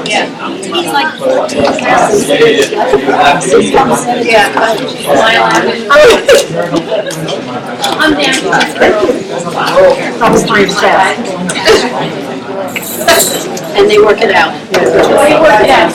Yeah. He's like, I'm down And they work it out. They work it out.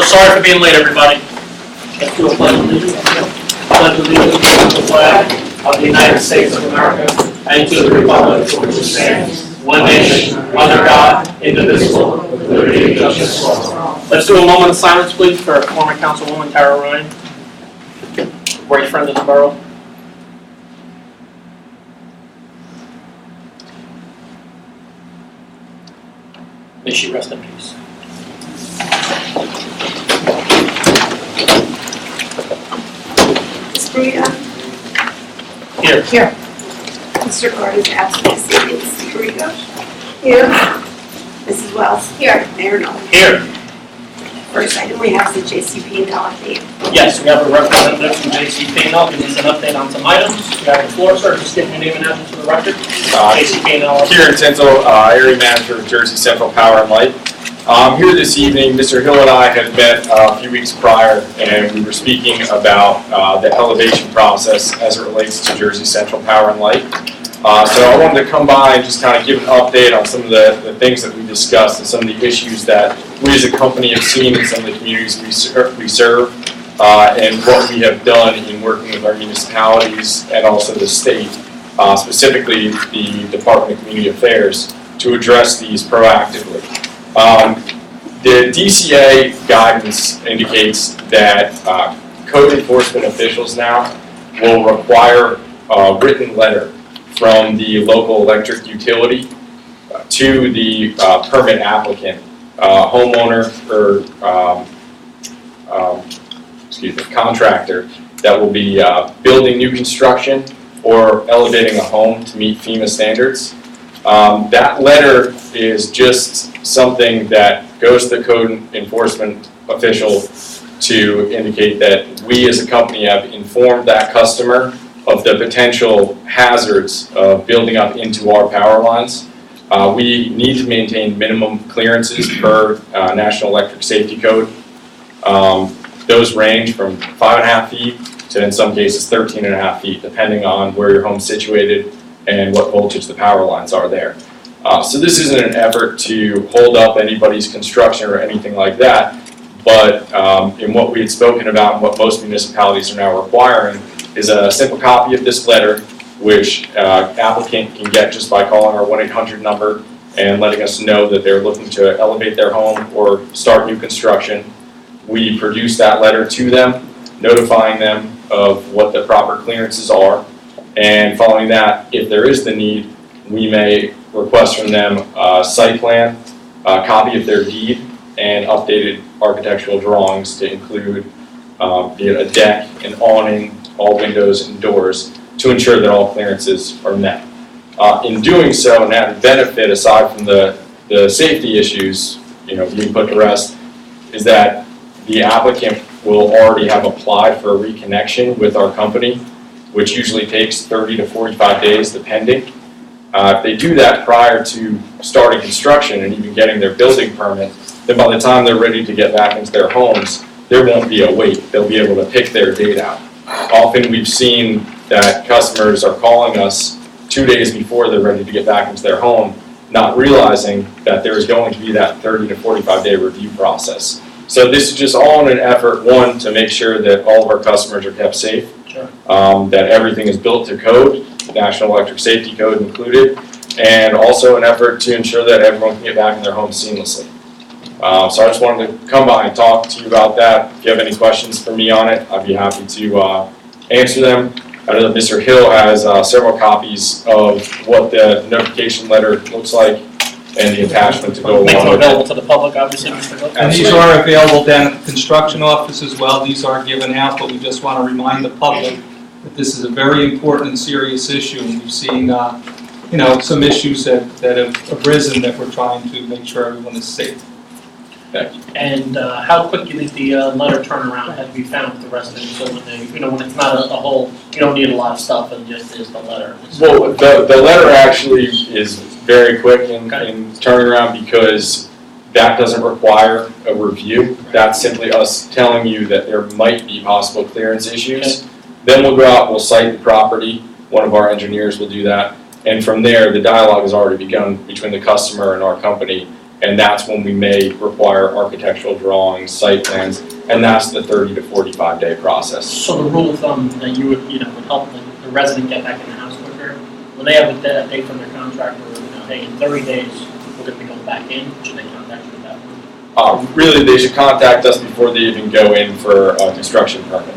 Sorry for being late, everybody. Let's do a pledge of allegiance. Pledge of allegiance to the flag of the United States of America and to the republic for which it stands, one nation, under God, indivisible, with liberty and justice for all. Let's do a moment of silence, please, for former Councilwoman Tara Ryan, great friend of the borough. May she rest in peace. Here. Here. Mr. Gordon is absent this evening. Mr. Garrido. Here. Mrs. Wells. Here. Mayor Noel. Here. First item we have is the JCP&L update. Yes, we have a representative from JCP&L giving us an update on some items. You have the floor, sir. Just give your name and address to the record. JCP&L. Kieran Tintel, Area Manager of Jersey Central Power and Light. Here this evening, Mr. Hill and I had met a few weeks prior, and we were speaking about the elevation process as it relates to Jersey Central Power and Light. So I wanted to come by and just kind of give an update on some of the things that we discussed and some of the issues that we as a company have seen in some of the communities we serve, and what we have done in working with our municipalities and also the state, specifically the Department of Community Affairs, to address these proactively. The DCA guidance indicates that code enforcement officials now will require a written letter from the local electric utility to the permit applicant, homeowner, or contractor that will be building new construction or elevating a home to meet FEMA standards. That letter is just something that goes to the code enforcement official to indicate that we as a company have informed that customer of the potential hazards of building up into our power lines. We need to maintain minimum clearances per National Electric Safety Code. Those range from 5.5 feet to, in some cases, 13.5 feet, depending on where your home's situated and what voltage the power lines are there. So this isn't an effort to hold up anybody's construction or anything like that, but in what we had spoken about and what most municipalities are now requiring is a simple copy of this letter, which applicant can get just by calling our 1-800 number and letting us know that they're looking to elevate their home or start new construction. We produce that letter to them, notifying them of what the proper clearances are, and following that, if there is the need, we may request from them a site plan, a copy of their deed, and updated architectural drawings to include a deck, an awning, all windows and doors to ensure that all clearances are met. In doing so, and that benefit, aside from the safety issues being put to rest, is that the applicant will already have applied for a reconnection with our company, which usually takes 30 to 45 days depending. If they do that prior to starting construction and even getting their building permit, then by the time they're ready to get back into their homes, there won't be a wait. They'll be able to pick their date out. Often we've seen that customers are calling us 2 days before they're ready to get back into their home, not realizing that there is going to be that 30 to 45 day review process. So this is just all in an effort, one, to make sure that all of our customers are kept safe, Sure. that everything is built to code, National Electric Safety Code included, and also an effort to ensure that everyone can get back in their homes seamlessly. So I just wanted to come by and talk to you about that. If you have any questions for me on it, I'd be happy to answer them. I know that Mr. Hill has several copies of what the notification letter looks like and the attachment to go Make along them with it. available to the public, obviously, Mr. Cook. And these are available down at the construction office as well. These are given out, but we just want to remind the public that this is a very important and serious issue. And we've seen, some issues that have arisen that we're trying to make sure everyone is safe. And how quick do you think the letter turnaround had to be found with the residents? So when they, when it's not a whole, you don't need a lot of stuff and just is the letter. Well, the letter actually is very quick in turning around because that doesn't require a review. That's simply us telling you that there might be possible clearance issues. Okay. Then we'll go out, we'll site the property, one of our engineers will do that. And from there, the dialogue has already begun between the customer and our company. And that's when we may require architectural drawings, site plans, and that's the 30 to 45 day process. So the rule of thumb that you would, would help the resident get back in the house quicker, when they have a date from their contractor, hey, in 30 days, we're going to be going back in, should they contact you at that point? Really, they should contact us before they even go in for a construction permit.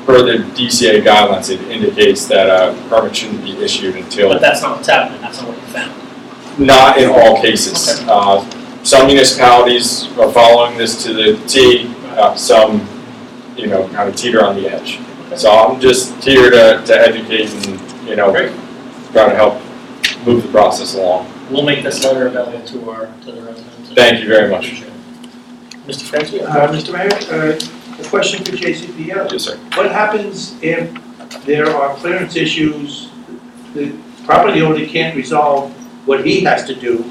Per the DCA guidelines, it indicates that a permit shouldn't be issued until. But that's not what's happening, that's not what you found. Not in all cases. Some municipalities are following this to the T, some, kind of teeter on the edge. So I'm just here to educate and, try to help move the process along. We'll make this letter available to the residents. Thank you very much. Mr. Francie? Mr. Mayor, a question for JCPO. Yes, sir. What happens if there are clearance issues, the property owner can't resolve what he has to do,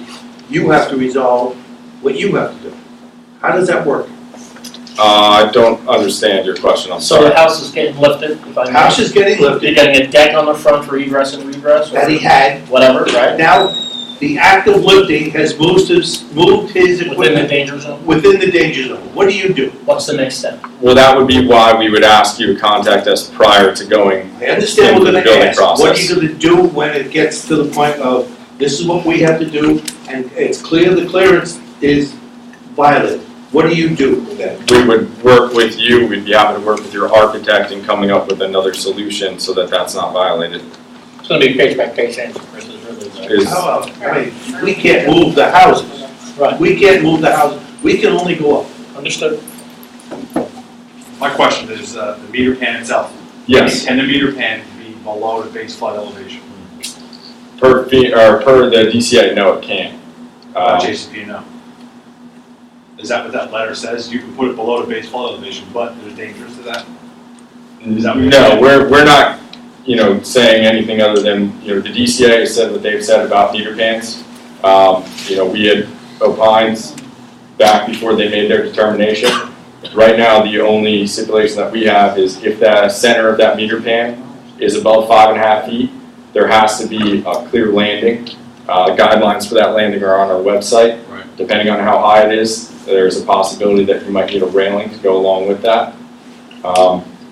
you have to resolve what you have to do? How does that work? I don't understand your question, I'm So sorry. the house is getting lifted, if I may? House is getting You're lifted getting a deck on the front for egress and regress? or that he had. Whatever, right? Now, the act of lifting has moved his Within the equipment danger zone? within the danger zone. What do you do? What's the next step? Well, that would be why we would ask you to contact us prior to going. I understand we're Into the gonna building ask, what are process. you gonna do when it gets to the point of, this is what we have to do, and it's clear the clearance is violated? What do you do with that? We would work with you, we'd be happy to work with your architect in coming up with another solution so that that's not violated. It's gonna be case by case answer versus really the. Is- How about, I mean, we can't move the houses. Right, We can't move the houses. We can only go up. understood. My question is, the meter pan itself. Yes, Can the meter pan be below the base flood elevation? per the DCA, no, it can't. JCP, no. Is that what that letter says? You can put it below the base flood elevation, but there's dangers to that? Is that what you're No, saying? we're not, saying anything other than, the DCA has said what they've said about meter pans. We had opines back before they made their determination. Right now, the only stipulation that we have is if the center of that meter pan is above 5.5 feet, there has to be a clear landing. Guidelines for that landing are on our website. Right. Depending on how high it is, there's a possibility that you might need a railing to go along with that.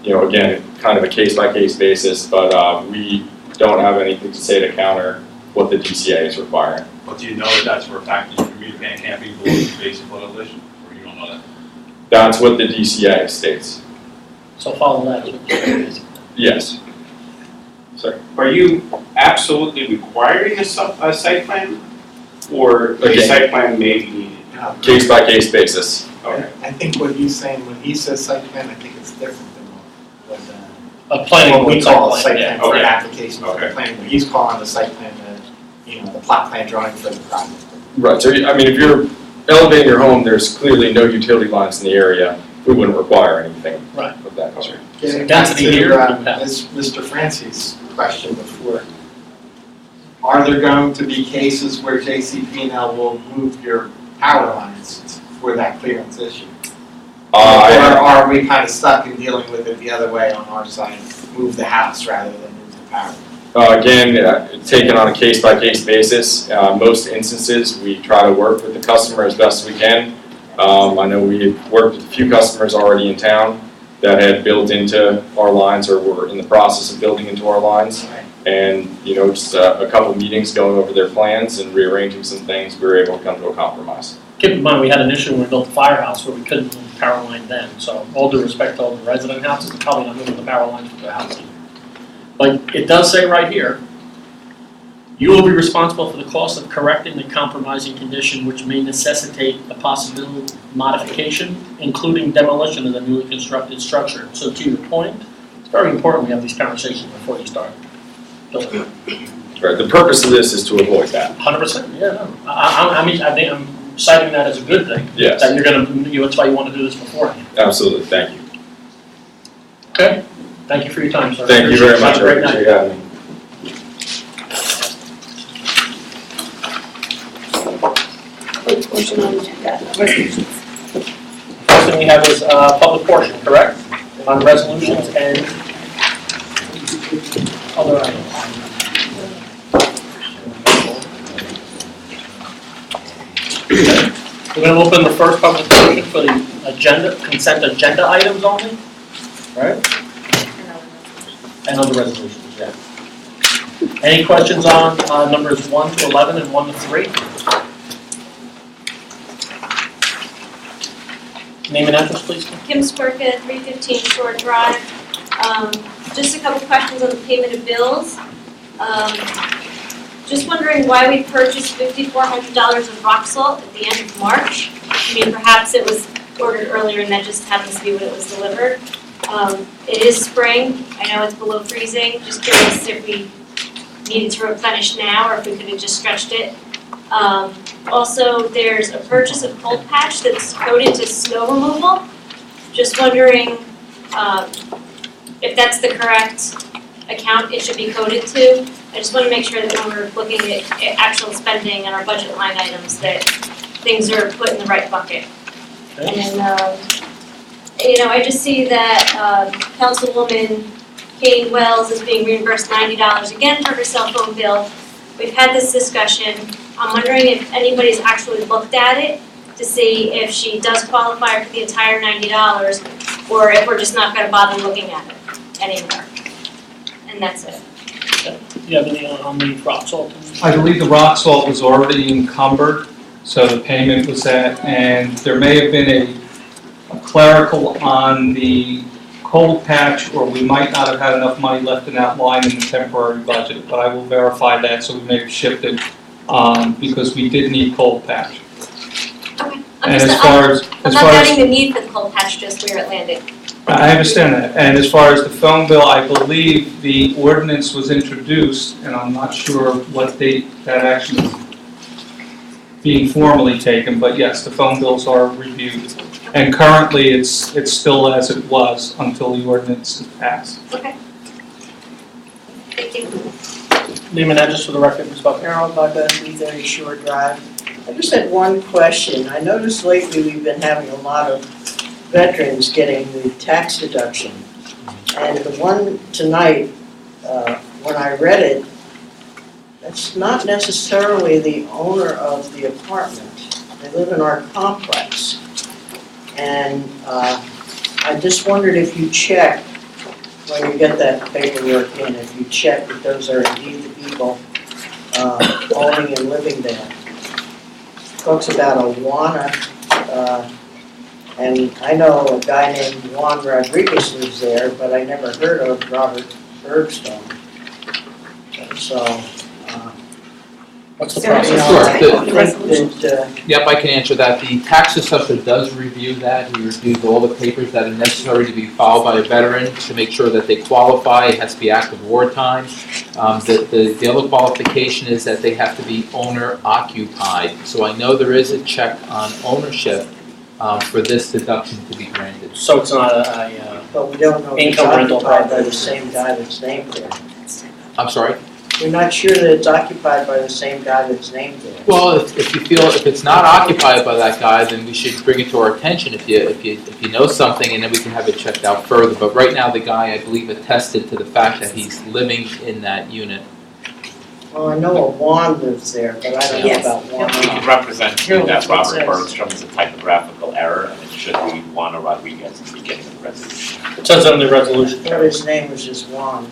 Again, kind of a case-by-case basis, but we don't have anything to say to counter what the DCA is requiring. But do you know that that's for a fact that your meter pan can't be below the base flood elevation? Or you don't know that? That's what the DCA states. So follow that. is what you're saying. Yes. Sorry. Are you absolutely requiring a site plan, or a Again. site plan may be needed? Case-by-case basis. Okay. I think what he's saying, when he says site plan, I think it's different than what A planning, we we call call a site yeah. plan for an okay. application for the Okay. planning, but he's calling the site plan the plot plan drawing for the project. Right, so if you're elevating your home, there's clearly no utility lines in the area, we wouldn't require anything Right. of that nature. Getting back Density to, here, yeah. Mr. Francie's question before, are there going to be cases where JCP now will move your power lines for that clearance issue? Or are we kind of stuck in dealing with it the other way on our side, move the house rather than move the power? Again, taken on a case-by-case basis. Most instances, we try to work with the customer as best we can. I know we had worked with a few customers already in town that had built into our lines or were in the process of building into our lines. And, just a couple meetings going over their plans and rearranging some things, we were able to come to a compromise. Keep in mind, we had an issue when we built the firehouse where we couldn't move the power line then, so all due respect to all the resident houses, we're probably not moving the power lines for the house either. But it does say right here, you will be responsible for the cost of correcting the compromising condition which may necessitate a possible modification, including demolition of the newly constructed structure. So to your point, it's very important we have these conversations before you start building. Right, the purpose of this is to avoid that. 100%, yeah, no. I mean, I think I'm citing that as a good thing. Yes. That you're that's why you want to do this beforehand. Absolutely, thank you. Okay? Thank you for your time, sir. Thank you very much, Have a I great night. appreciate having me. Motion on agenda, resolutions. First thing we have is public portion, correct? On resolutions and other items. We're going to open the first public portion for the agenda, consent agenda items only, right? And other resolutions, yeah. Any questions on numbers 1 to 11 and 1 to 3? Name and address, please. Kim Sperka, 315 Shore Drive. Just a couple questions on the payment of bills. Just wondering why we purchased $5,400 of rock salt at the end of March. I mean, perhaps it was ordered earlier and that just happens to be when it was delivered. It is spring. I know it's below freezing. Just curious if we needed to replenish now or if we could have just stretched it. Also, there's a purchase of cold patch that's coded to snow removal. Just wondering if that's the correct account it should be coded to. I just want to make sure that when we're looking at actual spending and our budget line items, that things are put in the right bucket. And then, I just see that Councilwoman Kane Wells is being reimbursed $90 again for her cell phone bill. We've had this discussion. I'm wondering if anybody's actually looked at it to see if she does qualify for the entire $90 or if we're just not going to bother looking at it anymore. And that's it. Do you have any on the rock salt? I believe the rock salt was already encumbered, so the payment was that, and there may have been a clerical on the cold patch, or we might not have had enough money left in that line in the temporary budget, but I will verify that, so we may have shifted, because we did need cold patch. Okay. And as far as, I'm not doubting the need for the cold patch, just where it landed. I understand that, and as far as the phone bill, I believe the ordinance was introduced, and I'm not sure what date that actually is being formally taken, but yes, the phone bills are reviewed. And currently, it's still as it was until the ordinance is passed. Okay. Thank you. Name and address for the record, Ms. Buckner. Carol Bugga, 330 Shore Drive. I just had one question. I noticed lately we've been having a lot of veterans getting the tax deduction. And the one tonight, when I read it, that's not necessarily the owner of the apartment. They live in our complex. And I just wondered if you check, when you get that paperwork in, if you check that those are indeed the people owning and living there. Talks about a Juana, and I know a guy named Juan Rodriguez lives there, but I never heard of Robert Bergstone. So, What's the you know, process? Sure. I think that, Yep, I can answer that. The tax assessor does review that. He reviews all the papers that are necessary to be filed by a veteran to make sure that they qualify. It has to be active wartime. The other qualification is that they have to be owner occupied. So I know there is a check on ownership for this deduction to be granted. So it's not but we don't know if it's Income rental occupied by property. the same guy that's named there. I'm sorry? You're not sure that it's occupied by the same guy that's named there? Well, if you feel, if it's not occupied by that guy, then we should bring it to our attention if you know something, and then we can have it checked out further. But right now, the guy, I believe, attested to the fact that he's living in that unit. Well, I know a Juan lives there, but I don't know Yes. about Juan. We can represent you that That's what it Robert says. Bergstrom is a typographical error, and it should be Juan Rodriguez at the beginning of the resolution. It says on the resolution. I thought his name was just Juan.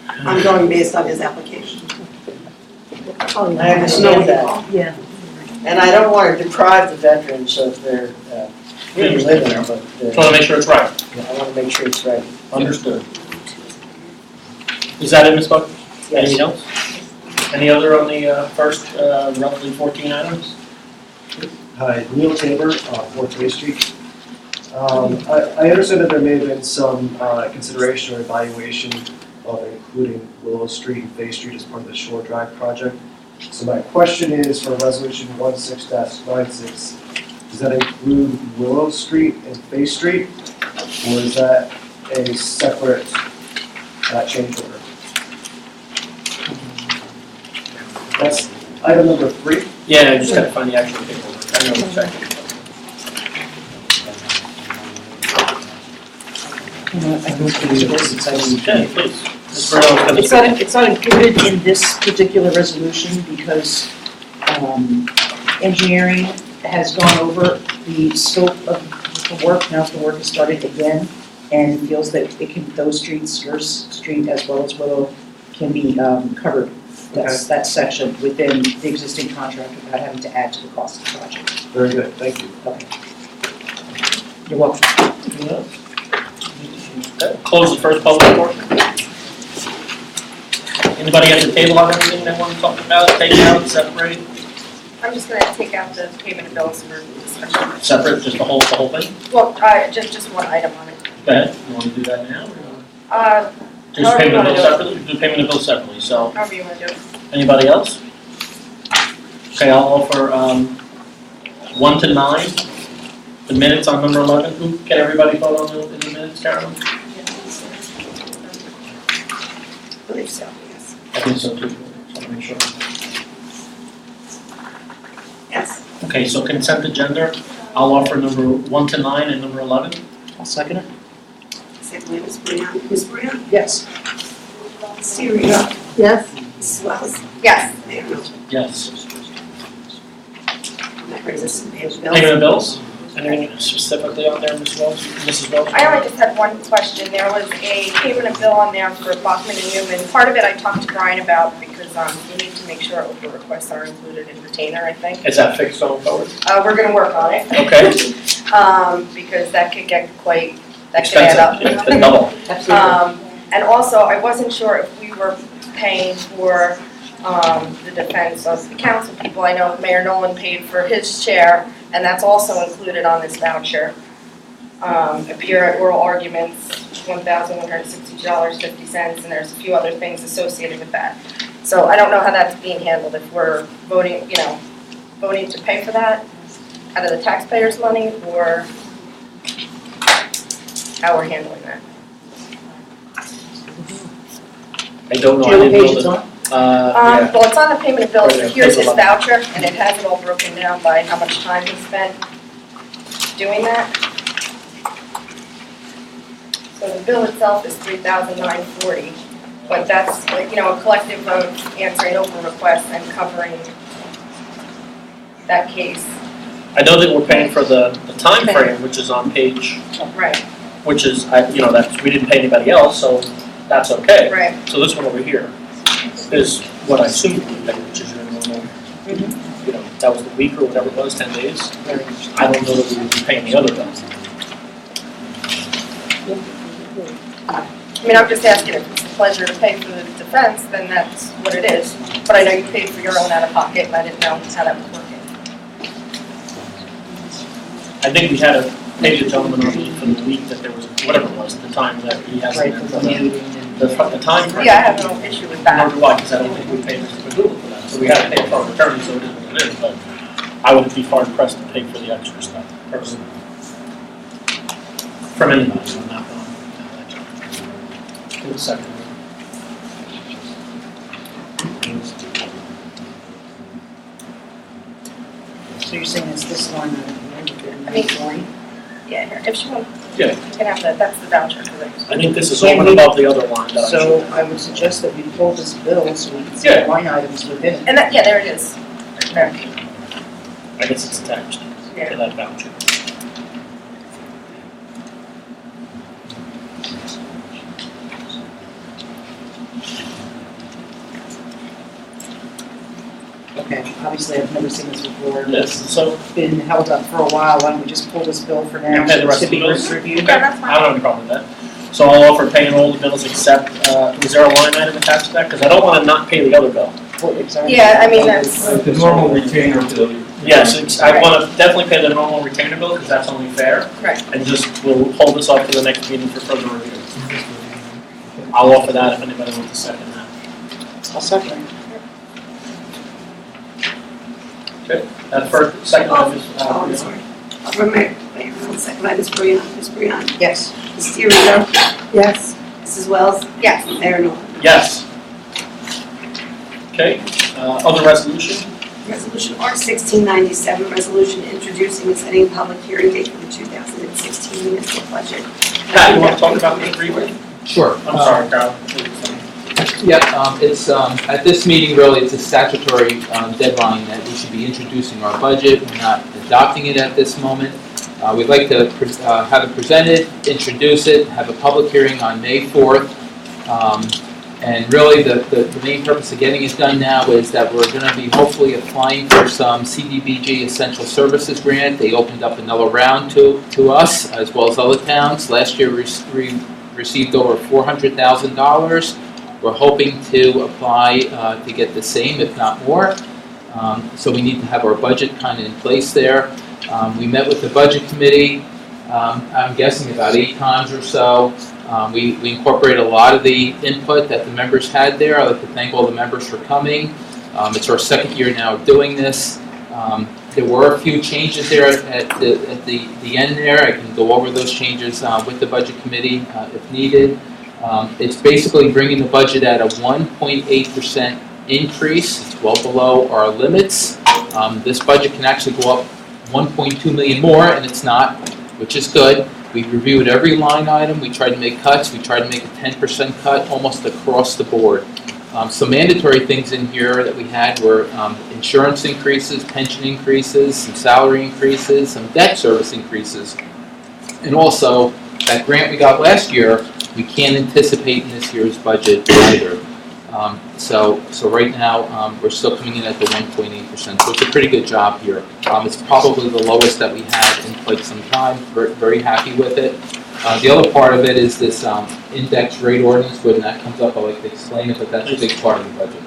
I'm going based on his application. I understand that. Yeah. And I don't want to deprive the veterans of their free living, but Just want to make sure it's right. I want to make sure it's right. Understood. Is that it, Ms. Buck? Anything else? Any other on the first roughly 14 items? Hi, Neil Tabor, 4th Bay Street. I understand that there may have been some consideration or evaluation of including Willow Street and Bay Street as part of the Shore Drive project. So my question is for Resolution 16-96, does that include Willow Street and Bay Street? Or is that a separate change order? That's item number 3. Yeah, I just gotta find the actual paperwork. I know exactly. Okay, please. Ms. Burrell, It's not included in this particular resolution because engineering has gone over the scope of the work, now the work has started again, and feels that it can, those streets, your street as well as Willow, can be covered. That's that section within the existing contract without having to add to the cost of the project. Very good, thank you. Okay. You're welcome. close the first public portion. Anybody at the table have anything they want to talk about, take out, separate? I'm just gonna take out the payment of bills for discussion. Separate, just the whole thing? Well, just one item on it. Go ahead, you want to do that now? Just However you payment of wanna bills do it. separately, do payment of bills separately, so, However you wanna do it. anybody else? Okay, I'll offer, 1 to 9, the minutes on number 11, can everybody vote on the minutes, Carolyn? I believe so, yes. I think so too, just want to make sure. Yes. Okay, so consent agenda, I'll offer number 1 to 9 and number 11. I'll second it. Secondly, Ms. Brown. Ms. Brown? Yes. Syria? Yes. Mrs. Wells? Yes. Mayor Miller? Yes. That brings us to pay the bills. Payment of bills, anything specifically on there, Mrs. Wells? Mrs. Wells? I only just had one question. There was a payment of bill on there for Bachman and Newman. Part of it I talked to Brian about because we need to make sure over requests are included in retainer, I think. Is that fixed going forward? We're gonna work on it. Okay. Because that could get quite, that could add up. Expensive, it's double. And also, I wasn't sure if we were paying for the defense of the council people. I know Mayor Nolan paid for his share, and that's also included on this voucher. Appear at oral arguments, $1,162.50, and there's a few other things associated with that. So I don't know how that's being handled, if we're voting, voting to pay for that out of the taxpayers' money, or how we're handling that. I don't know, I Do you didn't know what page know it's that. on? Well, it's on the payment of bills, Right, but here's his page 11. voucher, and it has it all broken down by how much time he spent doing that. So the bill itself is $3,940, but that's, like, a collective of answering open requests and covering that case. I know that we're paying for the time frame, which is on page, Right, which is, that's, we didn't pay anybody else, so that's okay. right. So this one over here is what I assumed we paid, which is your normal, that was the week or whatever it was, 10 days. I don't know that we would be paying the other bill. I mean, I'm just asking if it's a pleasure to pay for the defense, then that's what it is. But I know you paid for your own out of pocket, and I didn't know how that was working. I think we had to pay the gentleman on for the week that there was, whatever it was, the time that he has. Right, for the meeting and. The time frame. Yeah, I have no issue with that. Nor do I, because I don't think we paid Mr. Padula for that. So we had to pay for our attorney, so it is what it is, but I would be hard pressed to pay for the extra stuff, personally. From anybody on that one. Give it a second. meetings. So you're saying it's this line item, right, the I mean- 940? Yeah, here, if she wants, Yeah. you can have that, that's the voucher for it. I think this is over and above the other line that I So showed. I would suggest that we pull this bill so we can see Yeah. the line items within it. And that, yeah, there it is. There. I guess it's attached Yeah. to that voucher. Okay, obviously I've never seen this before. Yes, so, It's been held up for a while, why don't we just pull this bill for now? And pay the rest to of the be bills? reviewed? Yeah, that's I fine. don't have any problem with that. So I'll offer paying all the bills except, is there a line item attached to that? Because I don't want to not pay the other bill. What exactly? Yeah, I mean, that's, The normal retainer bill. Yes, I want to definitely pay the normal retainer bill because that's only fair. right. And just, we'll hold this off to the next meeting for further review. I'll offer that if anybody wants to second that. I'll second. That first, second by Ms. Oh, I'm Brianna. sorry. Mayor Reynolds, second by Ms. Brianna. Ms. Brianna. Yes. Ms. Steerico. Yes. Mrs. Wells. Yes. Mayor Nolan. Yes. Okay, other resolution? Resolution R-1697, resolution introducing and setting a public hearing date for the 2016 municipal budget. Pat, you want to talk about this briefly? Sure. I'm sorry, Carl. Yeah, it's, at this meeting, really, it's a statutory deadline that we should be introducing our budget. We're not adopting it at this moment. We'd like to have it presented, introduce it, have a public hearing on May 4th. And really, the main purpose of getting it done now is that we're going to be hopefully applying for some CDBG Essential Services Grant. They opened up another round to us, as well as other towns. Last year, we received over $400,000. We're hoping to apply to get the same, if not more. So we need to have our budget kind of in place there. We met with the budget committee, I'm guessing about 8 times or so. We incorporate a lot of the input that the members had there. I'd like to thank all the members for coming. It's our second year now of doing this. There were a few changes there at the end there. I can go over those changes with the budget committee if needed. It's basically bringing the budget at a 1.8% increase. It's well below our limits. This budget can actually go up 1.2 million more, and it's not, which is good. We reviewed every line item. We tried to make cuts. We tried to make a 10% cut almost across the board. Some mandatory things in here that we had were insurance increases, pension increases, some salary increases, some debt service increases. And also, that grant we got last year, we can't anticipate in this year's budget either. So right now, we're still coming in at the 1.8%, so it's a pretty good job here. It's probably the lowest that we had in quite some time. We're very happy with it. The other part of it is this index rate ordinance. When that comes up, I'd like to explain it, but that's a big part of the budget.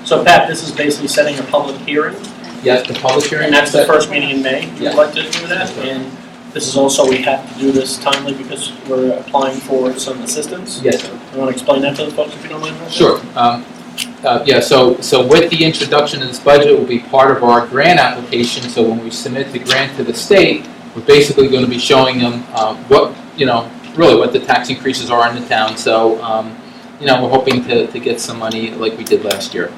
So Pat, this is basically setting a public hearing, Yes, the public hearing. and that's the first meeting in May. Yeah. You'd like to do that? And this is also, we have to do this timely because we're applying for some assistance. Yes, sir. You want to explain that to the folks if you don't mind? Sure. Yeah, so with the introduction of this budget, it will be part of our grant application. So when we submit the grant to the state, we're basically going to be showing them what, really what the tax increases are in the town. So, we're hoping to get some money like we did last year.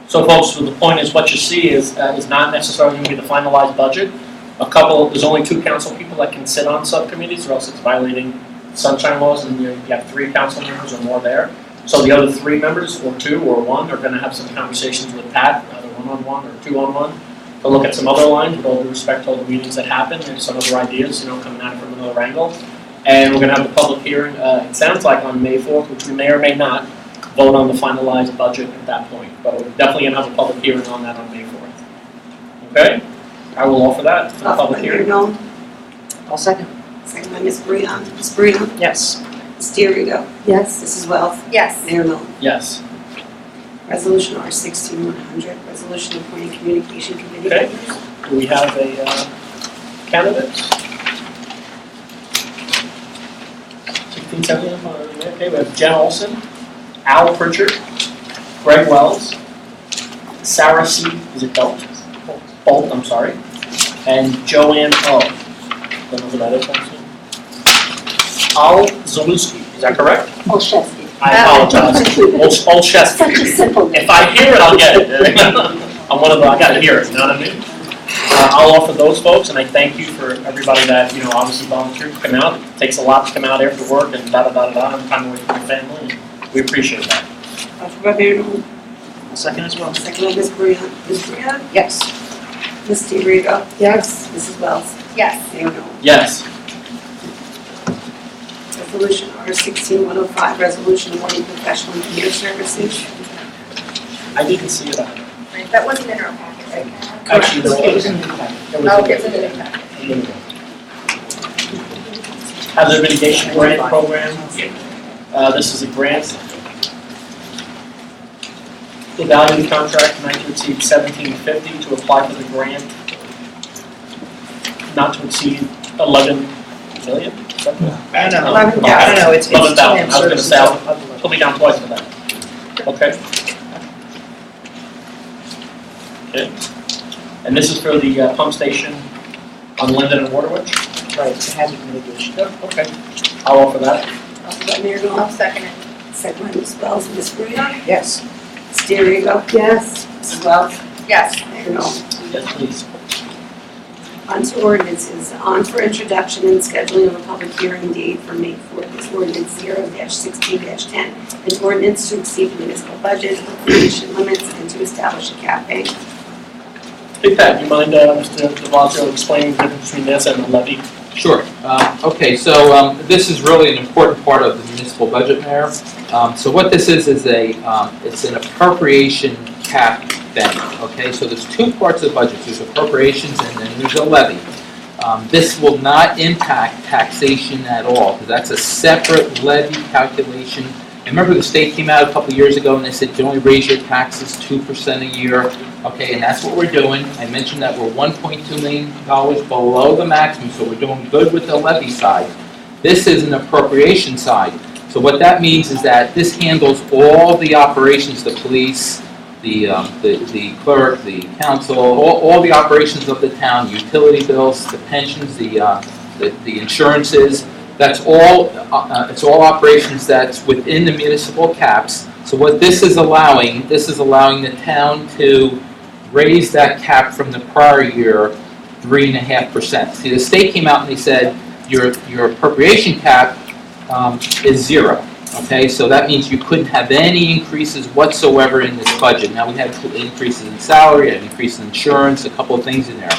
So folks, the point is what you see is not necessarily going to be the finalized budget. There's only 2 council people that can sit on subcommittees, or else it's violating sunshine laws, and you have 3 council members or more there. So the other 3 members, or 2 or 1, are going to have some conversations with Pat, either 1-on-1 or 2-on-1, to look at some other lines with all due respect to all the meetings that happen. There's some other ideas, coming at it from another angle. And we're going to have the public hearing, it sounds like on May 4th, which we may or may not vote on the finalized budget at that point. But we're definitely going to have a public hearing on that on May 4th. Okay? I will offer that for the public Mayor hearing. Nolan. I'll second. Second by Ms. Brianna. Ms. Brianna. Yes. Ms. Steerico. Yes. Mrs. Wells. Yes. Mayor Nolan. Yes. Resolution R-16-100, resolution appointing communication committee Okay. members. Do we have a candidate? 16, 17, okay, we have Jen Olson, Al Pritchard, Greg Wells, Sarah C. Is it Bolt, I'm sorry, and Joanne O. Don't know who that is. Al Zalewski, is that correct? Olszewski. I apologize. Old chest. Such a simple. If I hear it, I'll get it. I'm one of the, I gotta hear it, you know what I mean? I'll offer those folks, and I thank you for everybody that, obviously volunteered to come out. It takes a lot to come out after work and da-da-da-da-da, and time away from your family, and we appreciate that. Offered by Mayor Nolan, Second as well. second by Ms. Breon. Ms. Breon? Yes. Ms. DeRigo? Yes. Mrs. Wells? Yes. Mayor Nolan. Yes. Resolution R-16-105, resolution awarding professional engineer services. I didn't see it. That wasn't in our packet, right? Actually, no, It was in the packet. it was Oh, it's in the new packet. Hazard mitigation grant program. This is a grant. The value of the contract not to exceed $17.50 to apply for the grant. Not to exceed 11 million. Is that right? I don't know. 11,000. I don't know, it's 11,000. I was gonna services. say, put me down twice for that. Okay. Okay. And this is for the pump station on Linden and Waterwich? Right, it's a hazard mitigation. Okay. I'll offer that. Offered by Mayor Nolan, I'll second it. second by Ms. Wells and Ms. Breon. Yes. Ms. DeRigo? Yes. Mrs. Wells? Yes. Mayor Nolan. Yes, please. On to ordinances, on for introduction and scheduling of a public hearing date for May 4th is ordinance 0-16-10, an ordinance to exceed the municipal budget, appropriation limits, and to establish a cap bank. Hey Pat, you mind, Mr. DeVazio, explaining the difference between this and the levy? Sure. Okay, so this is really an important part of the municipal budget, Mayor. So what this is it's an appropriation cap bank, okay? So there's two parts of the budget. There's appropriations and then there's a levy. This will not impact taxation at all, because that's a separate levy calculation. And remember, the state came out a couple years ago and they said you only raise your taxes 2% a year. Okay, and that's what we're doing. I mentioned that we're $1.2 million below the maximum, so we're doing good with the levy side. This is an appropriation side. So what that means is that this handles all the operations, the police, the clerk, the council, all the operations of the town, utility bills, the pensions, the insurances. That's all, it's all operations that's within the municipal caps. So what this is allowing the town to raise that cap from the prior year 3.5%. See, the state came out and they said your appropriation cap is zero. Okay, so that means you couldn't have any increases whatsoever in this budget. Now we had increases in salary, an increase in insurance, a couple of things in there.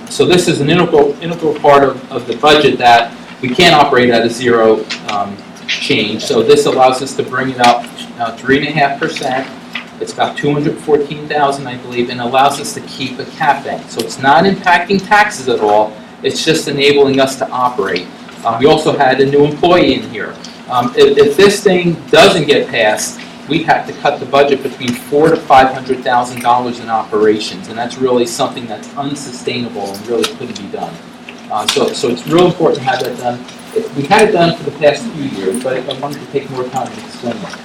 So this is an integral part of the budget that we can't operate at a zero change. So this allows us to bring it up 3.5%. It's about $214,000, I believe, and allows us to keep a cap bank. So it's not impacting taxes at all. It's just enabling us to operate. We also had a new employee in here. If this thing doesn't get passed, we have to cut the budget between $400,000 to $500,000 in operations, and that's really something that's unsustainable and really couldn't be done. So it's real important to have that done. We had it done for the past few years, but I wanted to take more time to explain it.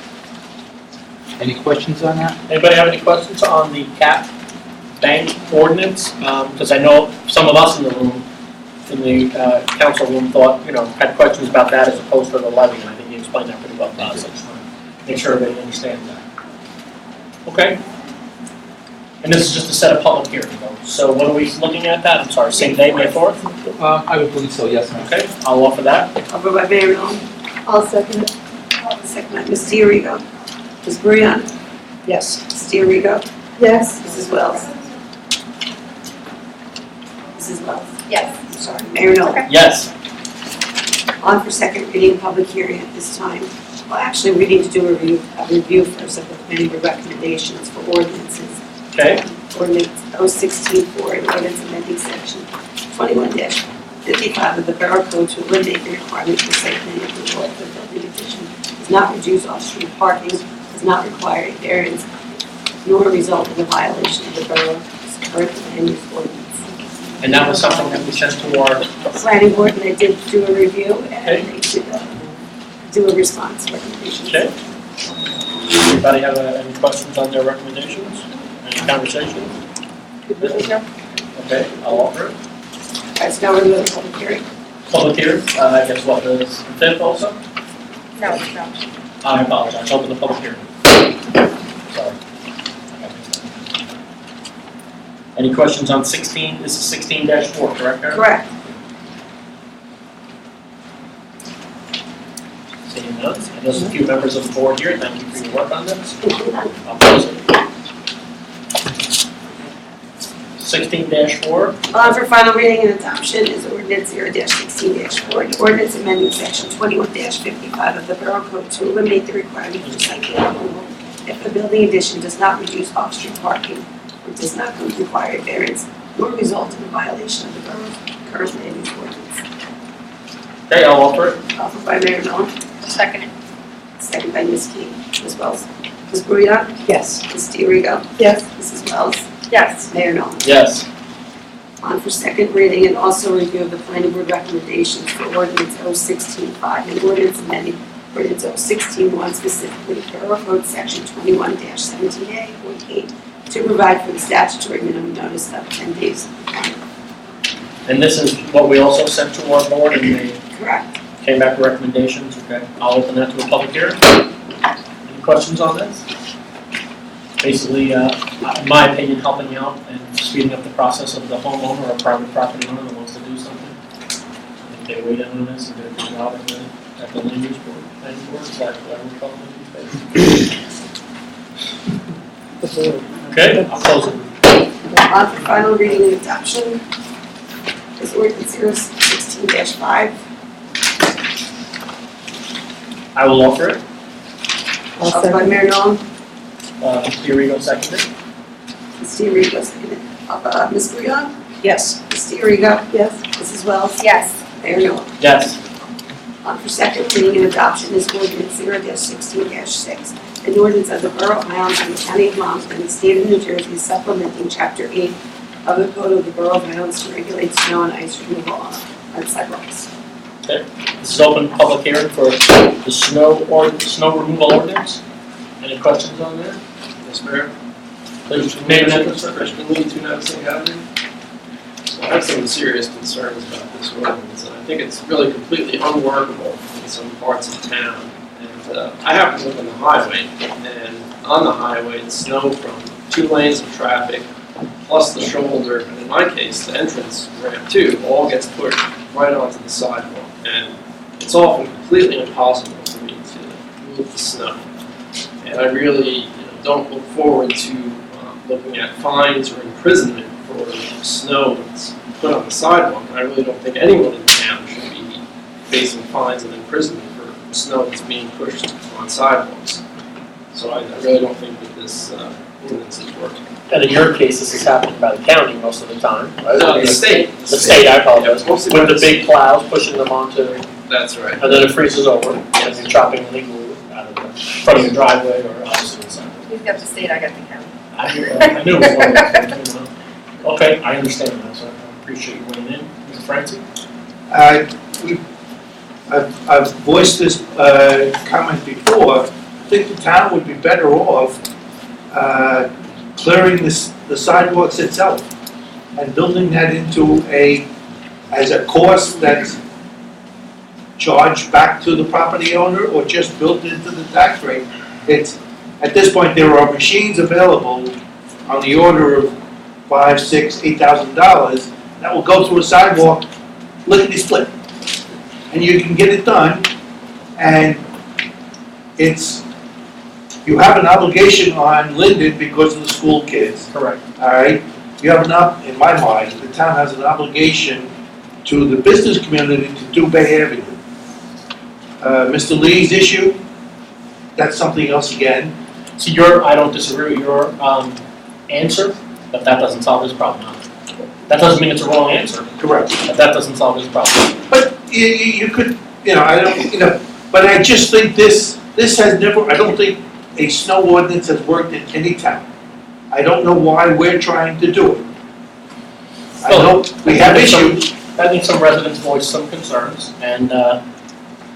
Any questions on that? Anybody have any questions on the cap bank ordinance? Because I know some of us in the room, in the council room, thought, had questions about that as opposed to the levy, and I think you explained that pretty well to us. I just want to make sure everybody understands that. Okay? And this is just to set a public hearing, though. So when are we looking at that? I'm sorry, same day, May 4th? I would believe so, yes, ma'am. Okay, I'll offer that. Offered by Mayor Nolan. I'll second it. Second by Ms. DeRigo. Ms. Breon? Yes. Ms. DeRigo? Yes. Mrs. Wells? Mrs. Wells? Yes. I'm sorry, Mayor Nolan. Yes. On for second reading, public hearing at this time. Well, actually, we need to do a review first of the committee recommendations for ordinances. Okay. Ordinance 016-4, an ordinance amending section 21-55 of the Borough Code to eliminate the requirement for site plan approval if the building addition does not reduce off-street parking, does not require a variance, nor result in a violation of the borough's current land use ordinance. And that was something that we sent to our... Planning board, and I did do a review, and they did do a response recommendation. Okay. Anybody have any questions on their recommendations? Any conversations? Okay, I'll offer it. All right, so now we're doing a public hearing. Public hearing, I guess what, the 5th also? No, it's not. I apologize, open the public hearing. Sorry. Any questions on 16? This is 16-4, correct, Aaron? Correct. Seeing none, and there's a few members of the board here, thank you for your work on this. I'll close it. 16-4, On for final reading and adoption is ordinance 0-16-4, an ordinance amending section 21-55 of the Borough Code to eliminate the requirement for site plan approval if the building addition does not reduce off-street parking or does not require variance nor result in a violation of the borough's current land use ordinance. okay, I'll offer it. Offered by Mayor Nolan, Second. second by Ms. King. Ms. Wells? Ms. Brouillard? Yes. Ms. DiRigo? Yes. Mrs. Wells? Yes. Mayor Nolan? Yes. On for second reading and also review of the planning board recommendations for ordinance 016-5 and ordinance amending ordinance 016-1 specifically Borough Code section 21-17A.8 to provide for the statutory minimum notice of 10 days. And this is what we also sent to our board, and they Correct. came back with recommendations, okay? I'll open that to a public hearing. Any questions on this? Basically, in my opinion, helping out and speeding up the process of the homeowner or private property owner that wants to do something. If they weigh in on this and do a good job at the land use board, planning board, is that what we call it? Okay, I'll close it. On for final reading and adoption is ordinance 016-5. I will offer it. Offered by Mayor Nolan. DiRigo seconded. Ms. DiRigo seconded. Ms. Brouillard? Yes. Ms. DiRigo? Yes. Mrs. Wells? Yes. Mayor Nolan? Yes. On for second reading and adoption is ordinance 0-16-6, an ordinance of the Borough of Highlands and the County of Monmouth and the State of New Jersey supplementing Chapter 8 of the Code of the Borough of Highlands to regulate snow and ice removal on sidewalks. This is open public hearing for the snow removal ordinance. Any questions on that? Yes, Mayor. Please, name and address. Freshman Lee, 296 Avenue. So I have some serious concerns about this ordinance, and I think it's really completely unworkable in some parts of town. And I happen to live on the highway, and on the highway, the snow from 2 lanes of traffic, plus the shoulder, and in my case, the entrance ramp too, all gets pushed right onto the sidewalk. And it's often completely impossible for me to move the snow. And I really don't look forward to looking at fines or imprisonment for snow that's put on the sidewalk. And I really don't think anyone in town should be facing fines and imprisonment for snow that's being pushed on sidewalks. So I really don't think that this ordinance is working. And in your case, this is happening by the county most of the time, right? No, the state. The state, I apologize. Yeah, mostly With by the big plows pushing them onto, That's right. and then it freezes over, and you're chopping illegal out of the front of your driveway or obviously the side. You've got the state, I got the county. I knew it was one of those, you know. Okay, I understand that, so I appreciate you weighing in. Mr. Francie? I've voiced this comment before. I think the town would be better off clearing the sidewalks itself and building that into as a cost that's charged back to the property owner or just built into the tax rate. At this point, there are machines available on the order of $5,000, $6,000, $8,000 that will go through a sidewalk lickety-split. And you can get it done, and you have an obligation on Linden because of the school kids. Correct. All right? You have in my mind, the town has an obligation to the business community to do Bay Avenue. Mr. Lee's issue, that's something else again. See, I don't disagree with your answer, but that doesn't solve this problem. That doesn't mean it's a wrong answer, Correct. but that doesn't solve this problem. But you could, but I just think this has never, I don't think a snow ordinance has worked in any town. I don't know why we're trying to do it. I know we have issues. I think some residents voiced some concerns, and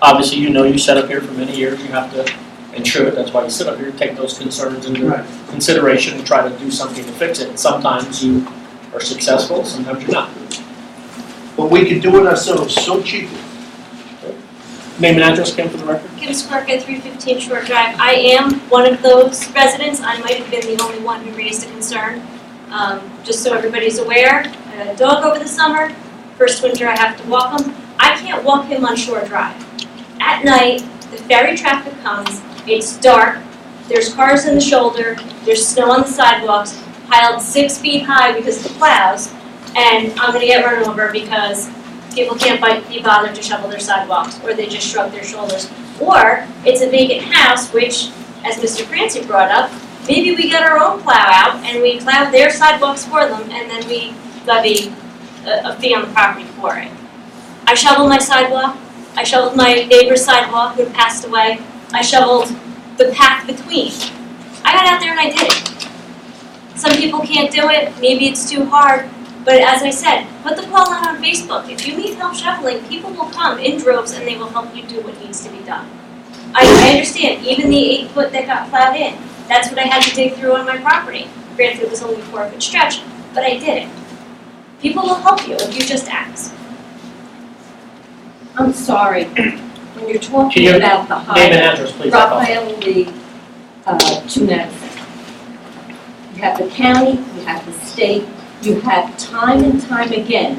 obviously, you sat up here for many years, you have to ensure it, that's why you sit up here, take those concerns into consideration and try to do something to fix it. And sometimes you are successful, sometimes you're not. But we can do it ourselves so cheaply. Name and address again for the record. Kim Spark at 315 Shore Drive. I am one of those residents. I might have been the only one who raised a concern. Just so everybody's aware, I had a dog over the summer. First winter I have to walk him. I can't walk him on Shore Drive. At night, the ferry traffic comes, it's dark, there's cars in the shoulder, there's snow on the sidewalks, piled 6 feet high because of the plows, and I'm gonna get run over because people can't be bothered to shovel their sidewalks, or they just shrug their shoulders. Or it's a vacant house, which, as Mr. Clancy brought up, maybe we get our own plow out and we plow their sidewalks for them, and then we levy a fee on the property for it. I shoveled my sidewalk, I shoveled my neighbor's sidewalk who passed away, I shoveled the path between. I got out there and I did it. Some people can't do it, maybe it's too hard, but as I said, put the call out on Facebook. If you need help shoveling, people will come in droves and they will help you do what needs to be done. I understand, even the 8 foot that got plowed in, that's what I had to dig through on my property. Granted, it was only a 4 foot stretch, but I did it. People will help you if you just ask. I'm sorry, when you're Can talking you about the Name and Highlands, address, please. Raphael Lee, 2 Madison. You have the county, you have the state, you have time and time again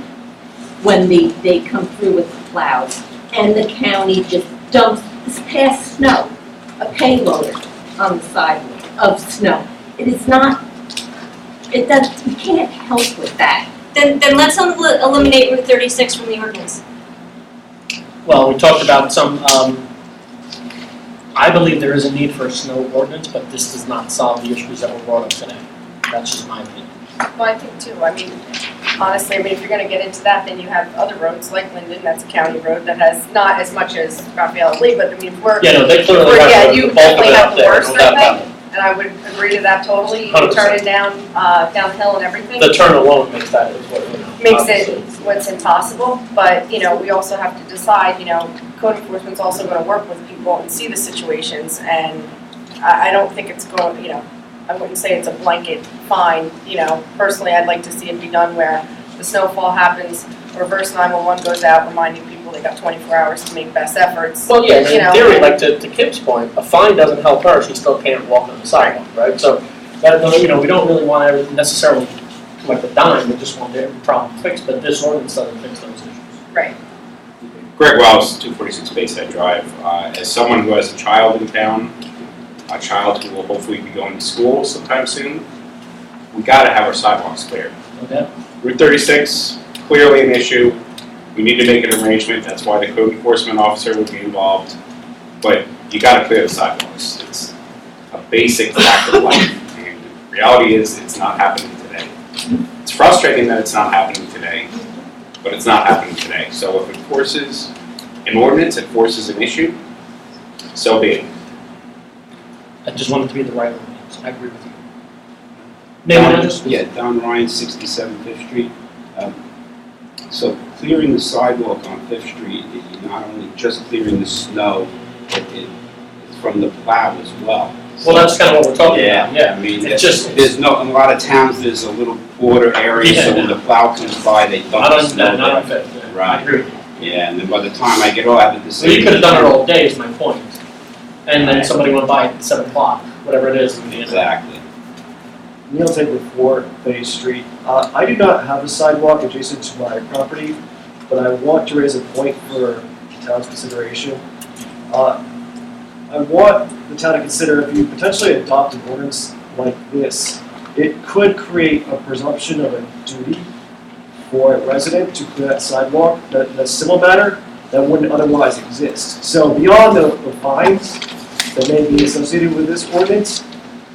when they come through with the plows, and the county just dumps this past snow, a payloader on the sidewalk of snow. It is not, it does, you can't help with that. Then let's eliminate Route 36 from the ordinance. Well, we talked about some, I believe there is a need for a snow ordinance, but this does not solve the issues that were brought up today. That's just my opinion. Well, I think too, I mean, honestly, I mean, if you're gonna get into that, then you have other roads like Linden, that's a county road that has not as much as Raphael Lee, but I mean, we're, Yeah, no, they clearly yeah, have you the bulk of definitely it have up the there, worst, no doubt I about think, and I would agree to that totally, you 100%. turn it down, downhill and everything. The turn alone makes that, is what, you know. Makes it obviously. what's impossible, but, you know, we also have to decide, you know, code enforcement's also gonna work with people and see the situations, and I don't think it's going, you know, I wouldn't say it's a blanket fine, you know, personally, I'd like to see it be done where the snowfall happens, reverse 911 goes out, reminding people they got 24 hours to make best efforts. Well, yeah, You in know, theory, and- like to Kim's point, a fine doesn't help her, she still can't walk on the sidewalk, right? So, that, you know, we don't really want to necessarily collect a dime, we just want every problem fixed, but this ordinance doesn't fix those issues. Right. Greg Wells, 246 Bayside Drive. As someone who has a child in town, a child who will hopefully be going to school sometime soon, we gotta have our sidewalks cleared. Okay. Route 36, clearly an issue. We need to make an arrangement, that's why the code enforcement officer would be involved. But you gotta clear the sidewalks. It's a basic fact of life. And the reality is, it's not happening today. It's frustrating that it's not happening today, but it's not happening today. So if it forces an ordinance, it forces an issue, so be it. I just want it to be the right ordinance, I agree with you. Name and address, please. Yeah, Don Ryan, 67 Fifth Street. So clearing the sidewalk on Fifth Street, you're not only just clearing the snow, but it's from the plow as well. Well, that's kind of what we're talking about, Yeah, yeah. I mean, It's just, there's no, in a lot of towns, there's a little border area, so when the plow comes by, they dump not the on, snow not on there. Fifth, yeah. I Right. agree with you. Yeah, and then by the time I get all out of the So you could have done it all day, is my point. And then Right. somebody went by at 7 o'clock, whatever it is. Exactly. Neil Tabor 4, Bay Street. I do not have a sidewalk adjacent to my property, but I want to raise a point for the town's consideration. I want the town to consider if you potentially adopt an ordinance like this, it could create a presumption of a duty for a resident to clear that sidewalk, that in a civil matter, that wouldn't otherwise exist. So beyond the fines that may be associated with this ordinance,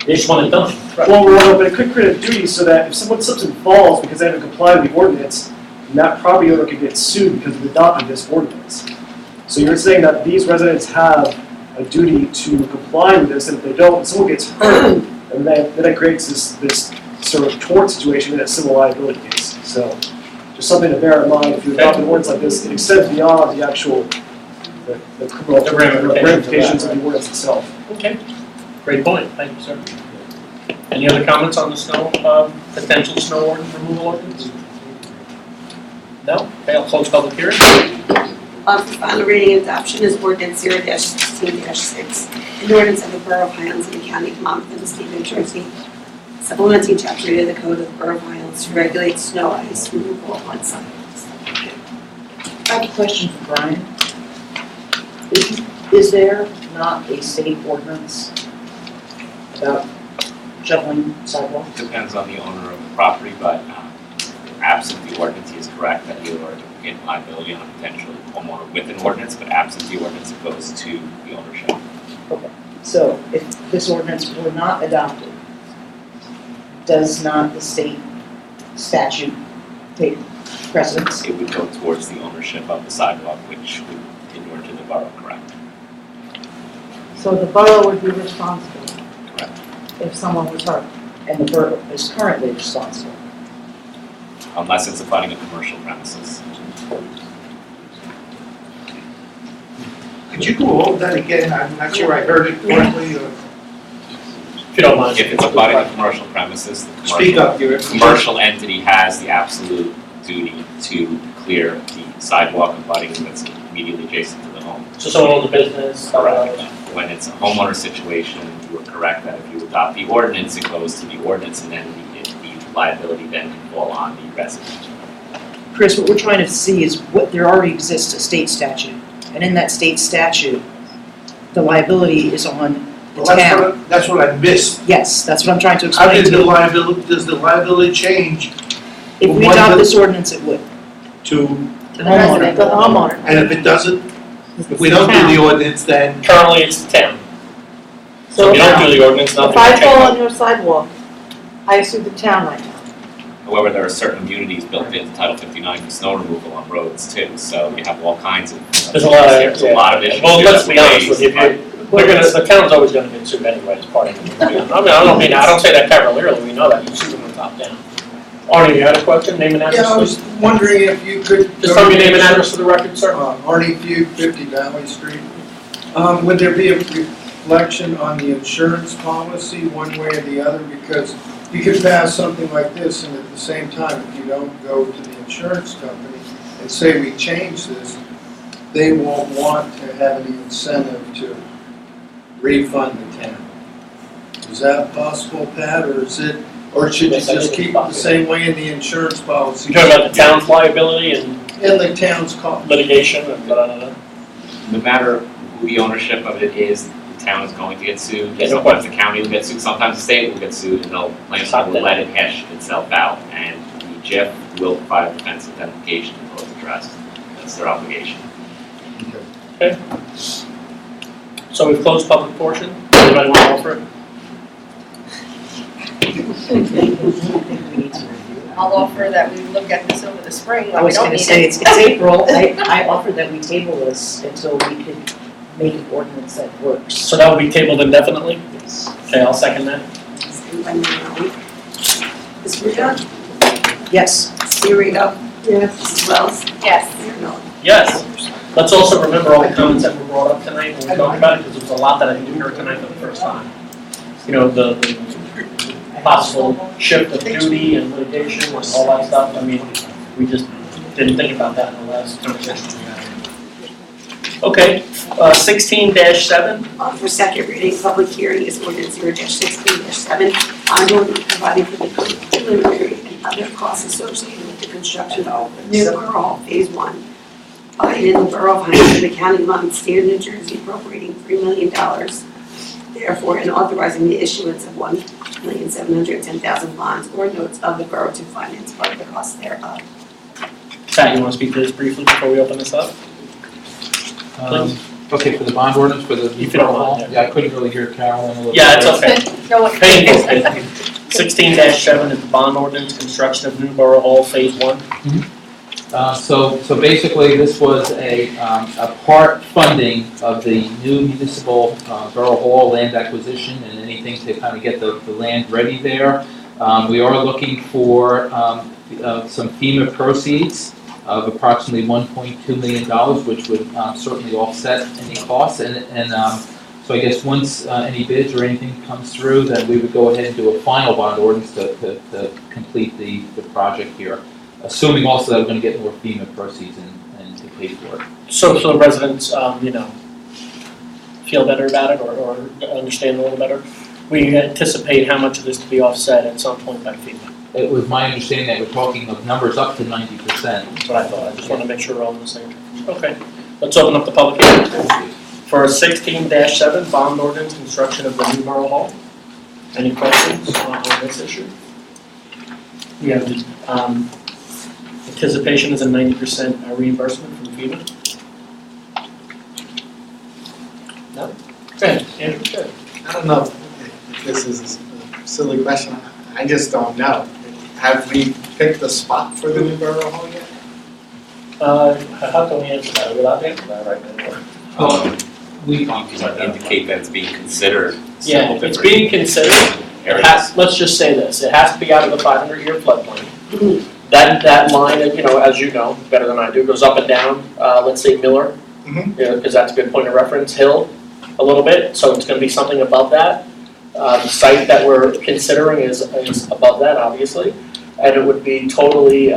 They just want it done. well, but it could create a duty so that if someone slips and falls because they haven't complied with the ordinance, then that property owner could get sued because we've adopted this ordinance. So you're saying that these residents have a duty to comply with this, and if they don't, someone gets hurt, and then it creates this sort of tort situation in a civil liability case. So just something to bear in mind, if you adopt an ordinance like this, it extends beyond the actual, the criminal The ramifications of the ordinance itself. Okay, great point, thank you, sir. Any other comments on the snow, potential snow removal ordinance? No? Okay, I'll close public hearing. On for final reading and adoption is ordinance 0-16-6, an ordinance of the Borough of Highlands in the County of Monmouth and the State of New Jersey, supplementing Chapter 8 of the Code of the Borough of Highlands to regulate snow ice removal on sidewalks. I have a question for Brian. Is there not a state ordinance about shoveling sidewalks? Depends on the owner of the property, but absent the ordinance, he is correct that you are in liability on a potential homeowner with an ordinance, but absent the ordinance, it goes to the ownership. Okay, so if this ordinance were not adopted, does not the state statute take precedence? It would go towards the ownership of the sidewalk, which would inure to the borough, correct? So the borough would be responsible Correct. if someone was hurt, and the borough is currently responsible. Unless it's abutting a commercial premises. Could you go over that again? I'm not sure I heard it correctly. If you don't mind. If it's abutting a commercial premises, the Speak commercial, up, you're. commercial entity has the absolute duty to clear the sidewalk abutting that's immediately adjacent to the home. So someone owns a business. Correct. When it's a homeowner situation, you are correct that if you adopt the ordinance, it goes to the ordinance and then the liability then can fall on the resident. Chris, what we're trying to see is what, there already exists a state statute, and in that state statute, the liability is on the Well, town. that's what I missed. Yes, that's what I'm trying to How explain does to the you. liability, does the liability change If we One adopt of the- this ordinance, it would. to, The homeowner. The homeowner. and if it doesn't, if we don't do the ordinance, then Currently, it's the town. So So if you don't do the ordinance, nothing if I will fall on change. your sidewalk, I sue the town right now. However, there are certain immunities built into Title 59 for snow removal on roads too, so you have all kinds of. There's a lot of, There's a lot of issues. Well, there let's that be honest with raise, you, the town's always gonna get sued anyway as part of it. I mean, I don't say that cavalierly, we know that, you sue them from top down. Arnie, you had a question, name and address, Yeah, I please? was wondering if you could. Just tell me your name and address for the record, sir. Arnie Feud, 50 Valley Street. Would there be a reflection on the insurance policy, one way or the other? Because you could pass something like this, and at the same time, if you don't go to the insurance company and say we change this, they won't want to have any incentive to refund the town. Is that possible, Pat, or is it, or should you Yes, I just think keep it's it the possible. same way in the insurance policy? You talking about the town's liability and And the town's cost. litigation and blah, blah, blah? No matter who the ownership of it is, the town is going to get sued. Yeah, no Sometimes the county will get sued, sometimes the state will get sued, and they'll, plaintiff will let it hash itself out. And the JIF will provide a defense indemnification until it's addressed. That's their obligation. Okay. So we've closed public portion, anybody want to offer it? I'll offer that we look at this over the spring I when we was don't gonna need say, it. it's April, I offered that we table this until we could make an ordinance that works. So that will be tabled indefinitely? Yes. Okay, I'll second that. Ms. Ruda? Yes. Ms. Fiorito? Yes. Mrs. Wells? Yes. Mayor Miller? Yes. Let's also remember all the comments that were brought up tonight when we talked about it, because there was a lot that I didn't hear tonight for the first time. You know, the possible shift of duty and litigation and all that stuff. I mean, we just didn't think about that in the last conversation we had. Okay, 16-7. For second reading, public hearing is ordinance 0-16-7, on ordinance providing for the preliminary and other costs associated with the construction of New Borough Hall Phase 1. By and in the Borough of Highlands, in the County of Monmouth, State of New Jersey, appropriating $3 million, therefore, and authorizing the issuance of 1,710,000 bonds or notes of the borough to finance part of the cost thereof. Pat, you want to speak to this briefly before we open this up? Okay, for the bond ordinance, for the. If you don't mind, Yeah, I couldn't really hear Carolyn a little bit. Yeah, it's okay. No one. Painful. 16-7 is the bond ordinance, construction of New Borough Hall Phase 1. So basically, this was a part funding of the new municipal Borough Hall land acquisition and anything to kind of get the land ready there. We are looking for some FEMA proceeds of approximately $1.2 million, which would certainly offset any costs. And so I guess once any bids or anything comes through, then we would go ahead and do a final bond ordinance to complete the project here. Assuming also that we're going to get more FEMA proceeds in to pay for it. So the residents, feel better about it or understand a little better. We anticipate how much of this to be offset at some point by FEMA. It was my understanding that we're talking of numbers up to 90%. That's what I thought. I just want to make sure we're all on the same. Okay, let's open up the public hearing. For 16-7, bond ordinance, construction of the new Borough Hall. Any questions on this issue? We have the anticipation is a 90% reimbursement from FEMA. No? Go ahead, Andrew, go ahead. I don't know if this is a silly question, I just don't know. Have we picked a spot for the new Borough Hall yet? How can we answer that? Without answering that right now? We indicate that it's being considered. Yeah, it's being considered. It has, let's just say this, it has to be out of the 500-year floodplain. That line, as you know, better than I do, goes up and down, let's say Miller, because that's a good point of reference, Hill, a little bit, so it's gonna be something above that. The site that we're considering is above that, obviously, and it would be totally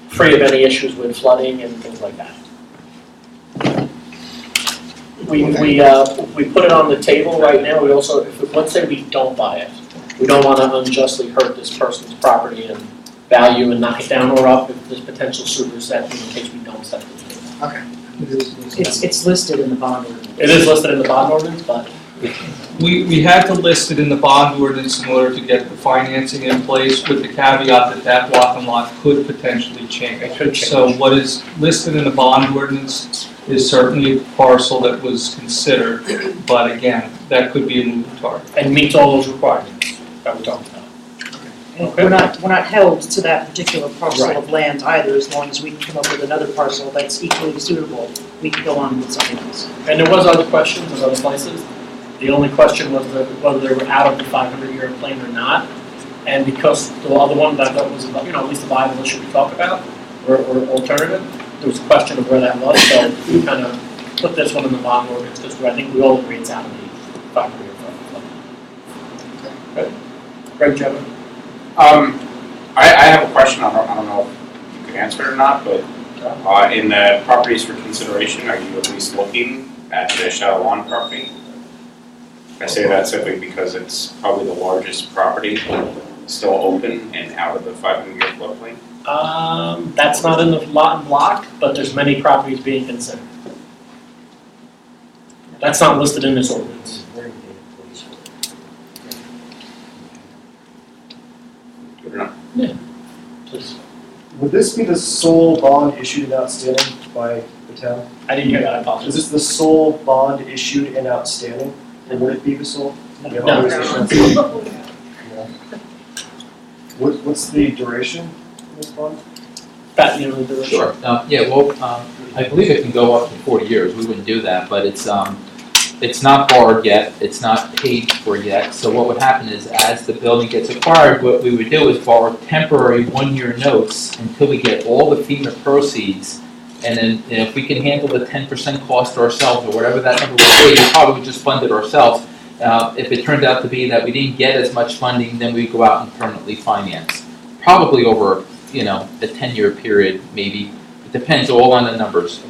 free of any issues with flooding and things like that. We put it on the table right now. We also, let's say we don't buy it, we don't want to unjustly hurt this person's property and value and knock it down or up if there's potential suitors that in case we don't set the table. Okay. It's listed in the bond ordinance. It is listed in the bond ordinance, but We had to list it in the bond ordinance in order to get the financing in place with the caveat that bottom lot could potentially change. It could change. So what is listed in the bond ordinance is certainly a parcel that was considered, but again, that could be a moving target. and meets all those requirements that we talked about. And Okay. we're not held to that particular parcel Right. of land either, as long as we can come up with another parcel that's equally suitable, we can go on with something else. And there was other questions of other places. The only question was whether they were out of the 500-year plan or not. And because the other one that I thought was, at least a viable issue to talk about, or alternative, there was a question of where that was, so we kind of put this one in the bond ordinance, because I think we all agree it's out of the 500-year plan. Okay. Greg, Jevin? I have a question, I don't know if you can answer it or not, but in the properties for consideration, are you at least looking at the Shadow Lawn property? I say that simply because it's probably the largest property still open and out of the 500-year floodplain. That's not in the lot and block, but there's many properties being considered. That's not listed in this ordinance. Good enough. Yeah. Please. Would this be the sole bond issued and outstanding by the town? I didn't hear that, I apologize. Is this the sole bond issued and outstanding, or would it be the sole? We have No. others issued. No. What's the duration of this bond? Pat, you know the duration? Sure. I believe it can go up to 40 years. We wouldn't do that, but it's not borrowed yet. It's not paid for yet. So what would happen is, as the building gets acquired, what we would do is borrow temporary one-year notes until we get all the FEMA proceeds. And then if we can handle the 10% cost ourselves, or whatever that number would be, we probably would just fund it ourselves. If it turned out to be that we didn't get as much funding, then we'd go out and permanently finance. Probably over, a 10-year period, maybe. It depends all on the numbers.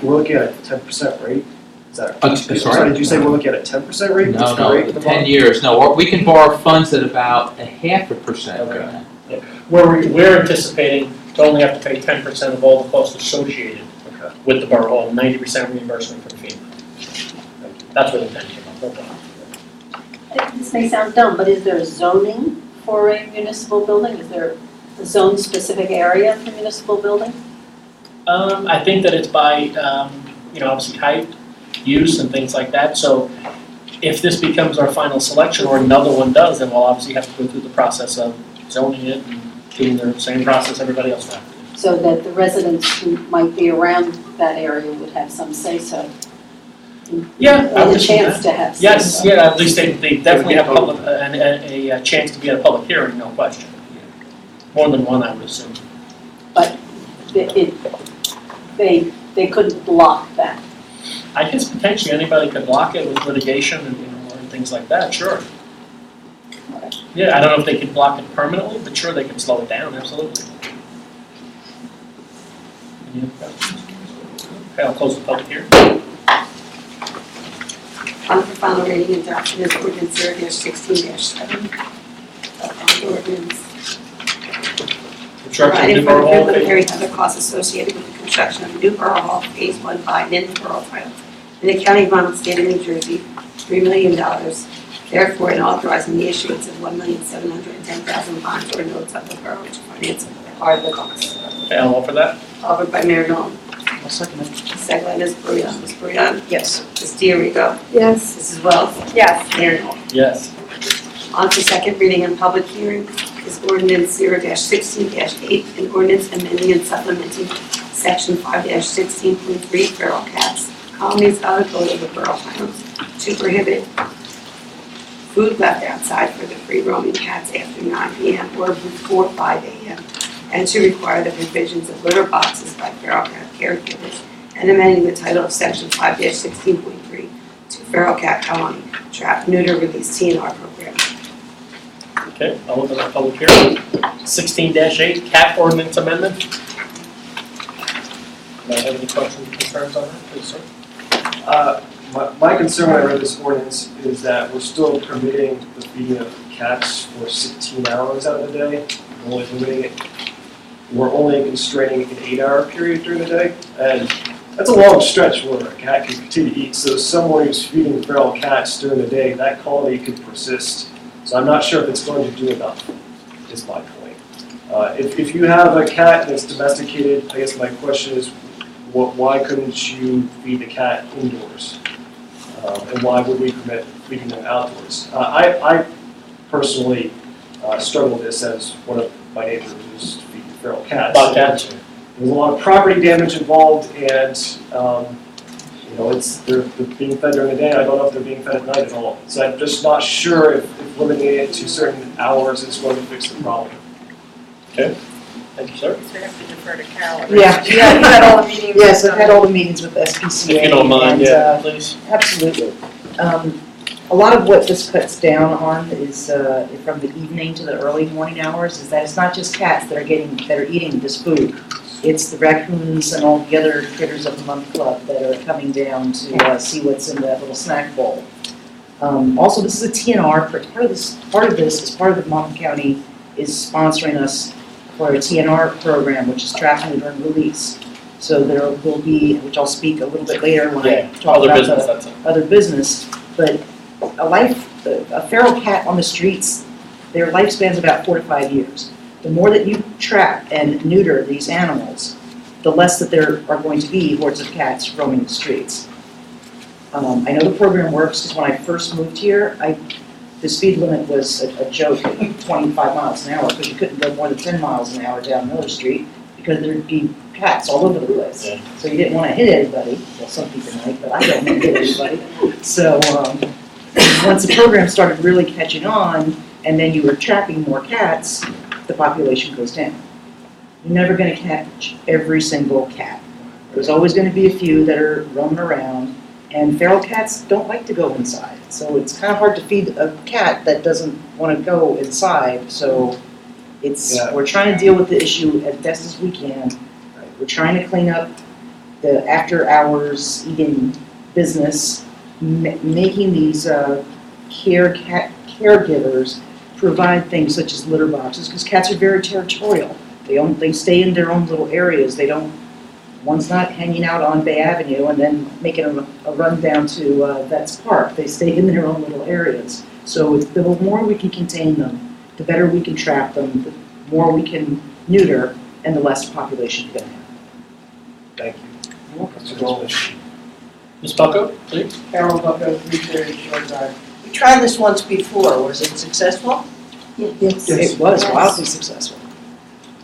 We're looking at a 10% rate? Is that? Sorry? Did you say we're looking at a 10% rate? What's the rate No, of the 10 bond? years. No, we can borrow funds at about 0.5% right now. We're anticipating to only have to pay 10% of all the costs associated with the borough hall, 90% reimbursement from FEMA. That's what the intent came up, no problem. This may sound dumb, but is there zoning for a municipal building? Is there a zone-specific area for municipal building? I think that it's by, obviously height, use, and things like that. So if this becomes our final selection, or another one does, then we'll obviously have to go through the process of zoning it and doing the same process everybody else will have to do. So that the residents who might be around that area would have some say-so? Yeah, I Or would a see chance that. to have Yes, say-so? yeah, at least they definitely have a chance to be at a public hearing, no question. More than one, I would assume. But they couldn't block that? I guess potentially anybody could block it with litigation and things like that, sure. Yeah, I don't know if they could block it permanently, but sure, they can slow it down, absolutely. Any other questions? Okay, I'll close the public hearing. On for final reading and adoption is ordinance 0-16-7. Ordinance Construction providing of for Boro the Hall. preliminary and other costs associated with the construction of the new Borough Hall Phase 1 by Minden Borough Title in the County of Monmouth, State of New Jersey, $3 million. Therefore, and authorizing the issuance of $1,710,000 bonds or notes of the borough to finance part of the cost. Okay, I'll offer that. Offered by Mayor Nolan. I'll second it. Second by Ms. Brouillon. Ms. Brouillon? Yes. Ms. DiRico? Yes. Mrs. Wells? Yes. Mayor Nolan. Yes. On to second reading and public hearing is ordinance 0-16-8, an ordinance amending and supplementing section 5-16.3 feral cats, colonies of the code of the Borough of Highlands to prohibit food left outside for the free roaming cats after 9 p.m. or before 5 a.m. and to require the provisions of litter boxes by feral cat caregivers and amending the title of section 5-16.3 to feral cat colony, trap, neuter, release, TNR program. Okay, I'll open that public hearing. 16-8, cat ordinance amendment. Do I have any questions or concerns on that, please, sir? My concern when I read this ordinance is that we're still permitting the feeding of cats for 16 hours out of the day. We're only limiting it. We're only constraining an 8-hour period during the day. And that's a long stretch where a cat can continue to eat. So someone who's feeding feral cats during the day, that colony could persist. So I'm not sure if it's going to do enough, is my point. If you have a cat that's domesticated, I guess my question is, why couldn't you feed the cat indoors? And why would we permit feeding them outdoors? I personally struggle with this as one of my neighbors who's feeding feral cats. Bobcats. There's a lot of property damage involved, and they're being fed during the day. I don't know if they're being fed at night at all. So I'm just not sure if limiting it to certain hours is going to fix the problem. Okay, thank you, sir. We have to defer to Carol. Yeah. You had all the meetings. Yes, I've had all the meetings with SPCA. If you don't mind, and, yeah, please. Absolutely. A lot of what this cuts down on is from the evening to the early morning hours, is that it's not just cats that are eating this food. It's the raccoons and all the other critters of the month club that are coming down to see what's in that little snack bowl. Also, this is a TNR. Part of this is part of the Monmouth County is sponsoring us for a TNR program, which is trap, neuter, and release. So there will be, which I'll speak a little bit later when I talk other about business, the that's it. other business. But a feral cat on the streets, their lifespan's about 4 to 5 years. The more that you trap and neuter these animals, the less that there are going to be hordes of cats roaming the streets. I know the program works because when I first moved here, the speed limit was a joke at 25 miles an hour because you couldn't go more than 10 miles an hour down Miller Street because there'd be cats all over the place. Yeah. So you didn't want to hit anybody. Well, some people might, but I don't want to hit anybody. So once the program started really catching on, and then you were trapping more cats, the population goes down. You're never going to catch every single cat. There's always going to be a few that are roaming around, and feral cats don't like to go inside. So it's kind of hard to feed a cat that doesn't want to go inside. So we're trying to deal with the issue as best as we can. We're trying to clean up the after-hours eating business, making these caregivers provide things such as litter boxes, because cats are very territorial. They stay in their own little areas. One's not hanging out on Bay Avenue and then making a run down to Vets Park. They stay in their own little areas. So the more we can contain them, the better we can trap them, the more we can neuter, and the less population you're going to have. Thank you. Ms. Bucko, please. Carol Bucko, 330 Shore Drive. We tried this once before, was it successful? Yes. It was wildly successful.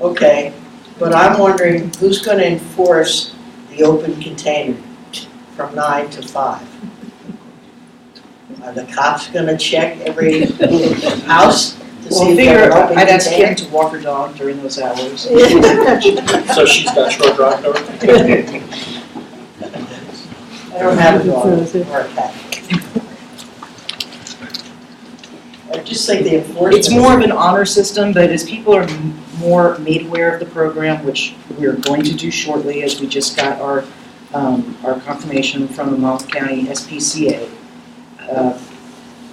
Okay, but I'm wondering who's going to enforce the open container from 9 to 5? Are the cops going to check every house to see if they're open I'd ask container? Kim to walk her dog during those hours. So she's got short drive door? I don't have a dog or a cat. I just think the enforcement. It's more of an honor system, but as people are more made aware of the program, which we're going to do shortly, as we just got our our confirmation from the Monmouth County SPCA,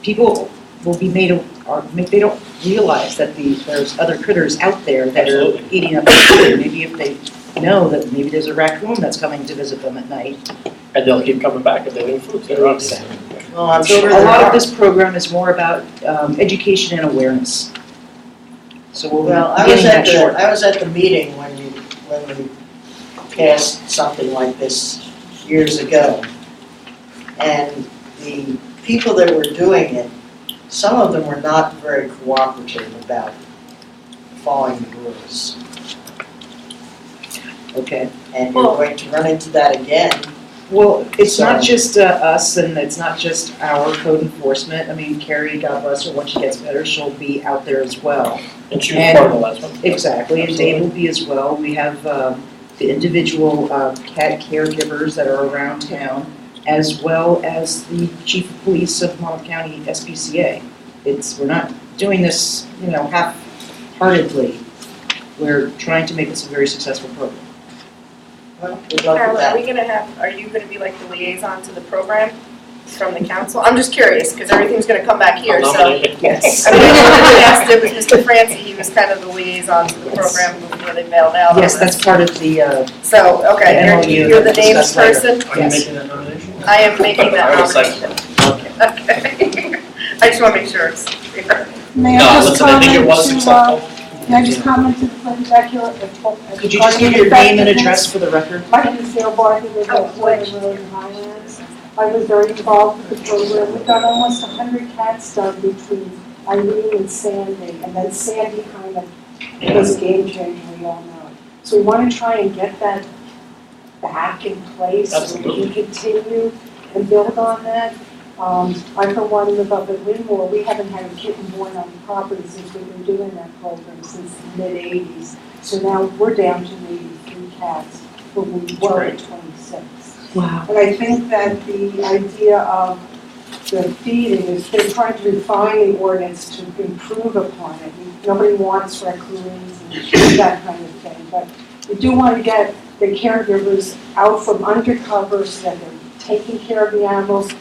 people will be made, they don't realize that there's other critters out there that are Absolutely. eating up the food. Maybe if they know that maybe there's a raccoon that's coming to visit them at night. And they'll keep coming back if they leave food. They're obviously. Well, I'm So sure a there lot of are. this program is more about education and awareness. So we'll Well, be I was getting at that short. I was at the meeting when we passed something like this years ago. And the people that were doing it, some of them were not very cooperative about following the rules. Okay. And you're going to run into that again. Well, it's not So- just us and it's not just our code enforcement. I mean, Carrie, God bless her, once she gets better, she'll be out there as well. And she's And- part of the last one. Exactly, and Dave will be as well. We have the individual cat caregivers that are around town, as well as the chief of police of Monmouth County SPCA. We're not doing this, half-heartedly. We're trying to make this a very successful program. Well, good luck with Carolyn, that. are you gonna be like the liaison to the program from the council? I'm just curious, because everything's gonna come back here, I'll so. nominate it. Yes. I mean, when I asked it was Mr. Francie, he was kind of the liaison to the program before they bailed out on Yes, that's us. part of the, So, okay, the MOU you're the that we names discussed later. person? Are you Yes. making that nomination? I am making that I will nomination. second. Okay. I just wanna make sure it's clear. May No, I just listen, I think it comment was to, successful. may I just comment to the clerk accurate? Could you just give your name and address for the record? My name is Gail Barker, live at Woodland Road in Highlands. I was very involved with the program. We got almost 100 cats done between Irene and Sandy, and then Sandy kind of was a game changer, we all know. So we want to try and get that back in place, so we Absolutely. can continue and build on that. I for one live up at Winmore. We haven't had a kitten born on the property since we've been doing that program since the mid-'80s. So now we're down to maybe 3 cats, but we were at 26. Wow. And I think that the idea of the feeding is they're trying to refine the ordinance to improve upon it. Nobody wants raccoons and that kind of thing, but we do want to get the caregivers out from undercover so that they're taking care of the animals,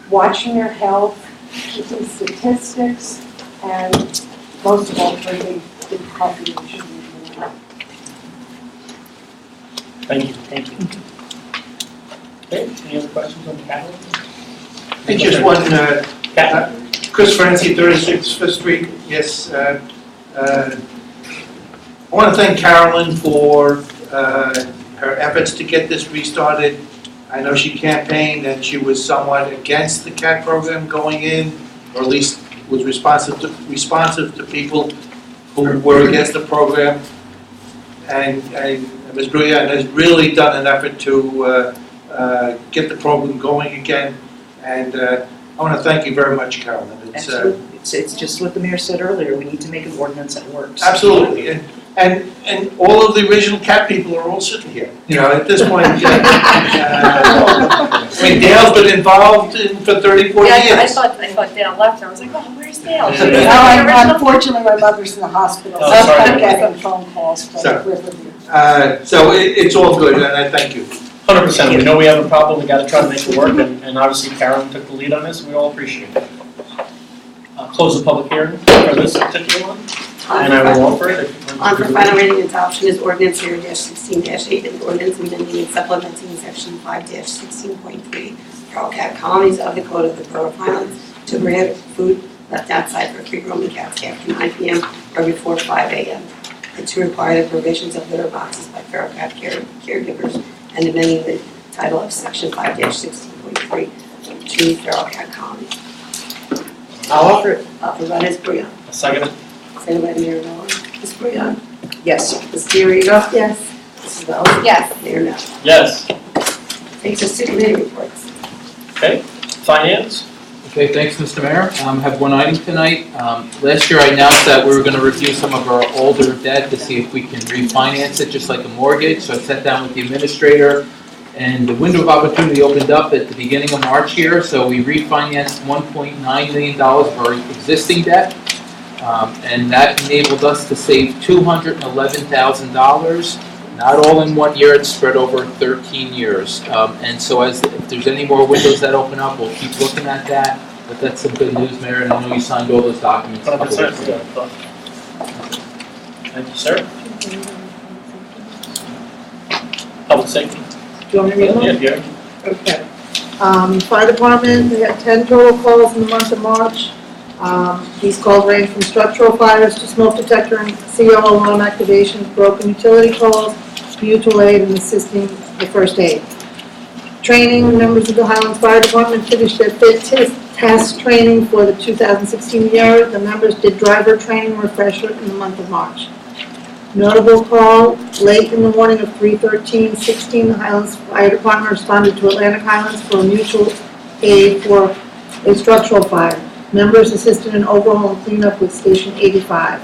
watching their health, keeping statistics, and most of all, bringing the population. Thank you. Okay, any other questions on the capital? I think just one, Chris Francie, 36 Fifth Street. Yes, I want to thank Carolyn for her efforts to get this restarted. I know she campaigned and she was somewhat against the CAT program going in, or at least was responsive to people who were against the program. And Ms. Brouillard has really done an effort to get the program going again. And I want to thank you very much, Carolyn. Absolutely. It's just what the mayor said earlier, we need to make an ordinance that works. Absolutely, and all of the original CAT people are all sitting here. At this point, I mean, Dale's been involved for 30, 40 Yeah, years. I thought Dale left, and I was like, oh, where's Dale? Unfortunately, my mother's in the hospital, so Oh, sorry. I'm getting phone calls from Sorry. Riverview. So it's all good, and I thank you. 100%. We know we have a problem. We got to try to make it work, and obviously Carolyn took the lead on this, and we all appreciate it. Close the public hearing for this particular one, and I will offer it. On for final reading and adoption is ordinance 0-16-8, an ordinance amending and supplementing section 5-16.3 feral cat colonies of the Code of the Borough of Highlands to prohibit food left outside for 3 roaming cats after 9 p.m. or before 5 a.m. and to require the provisions of litter boxes by feral cat caregivers and amending the title of section 5-16.3 to feral cat colonies. I'll offer it. Offered by Ms. Brouillard. I'll second it. Seconded by Mayor Nolan. Ms. Brouillard. Yes. Ms. Fiorito. Yes. Mrs. Wells. Yes. Mayor Mel. Yes. Takes us to committee reports. Okay. Finance. Okay, thanks, Mr. Mayor. I have one item tonight. Last year I announced that we were going to review some of our older debt to see if we can refinance it just like a mortgage. So I sat down with the administrator, and the window of opportunity opened up at the beginning of March here. So we refinanced $1.9 million of our existing debt, and that enabled us to save $211,000 Not all in 1 year, it's spread over 13 years. And so if there's any more windows that open up, we'll keep looking at that. But that's some good news, Mayor, and I know you signed all those documents a couple weeks ago. Thank you, sir. Public safety. Do you want me to read them? Yeah, Okay. Fire department, we had 10 total calls in the month of March. These calls range from structural fires to smoke detector and CO alarm activations, broken utility calls, mutual aid, and assisting the first aid. Training, members of the Highlands Fire Department finished their fit test training for the 2016 year. The members did driver training refresher in the month of March. Notable call, late in the morning of 3/13/16, the Highlands Fire Department responded to Atlantic Highlands for a mutual aid for a structural fire. Members assisted in overhaul and cleanup with Station 85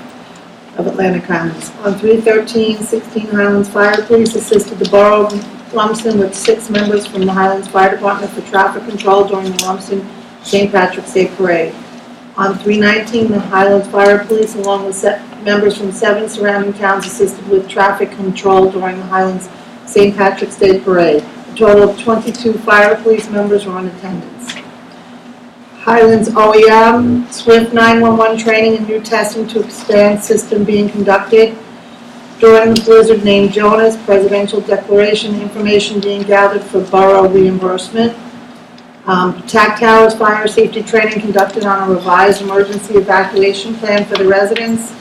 of Atlantic Highlands. On 3/13/16, Highlands Fire Police assisted the Boro Engineer with 6 members from the Highlands Fire Department for traffic control during the Lumsden St. Patrick's Day Parade. On 3/19, the Highlands Fire Police, along with members from 7 surrounding towns, assisted with traffic control during the Highlands St. Patrick's Day Parade. A total of 22 fire police members were in attendance. Highlands OEM, Swift 911 training and new testing to expand system being conducted. During the blizzard named Jonas, presidential declaration information being gathered for borough reimbursement. TAC Towers fire safety training conducted on a revised emergency evacuation plan for the residents.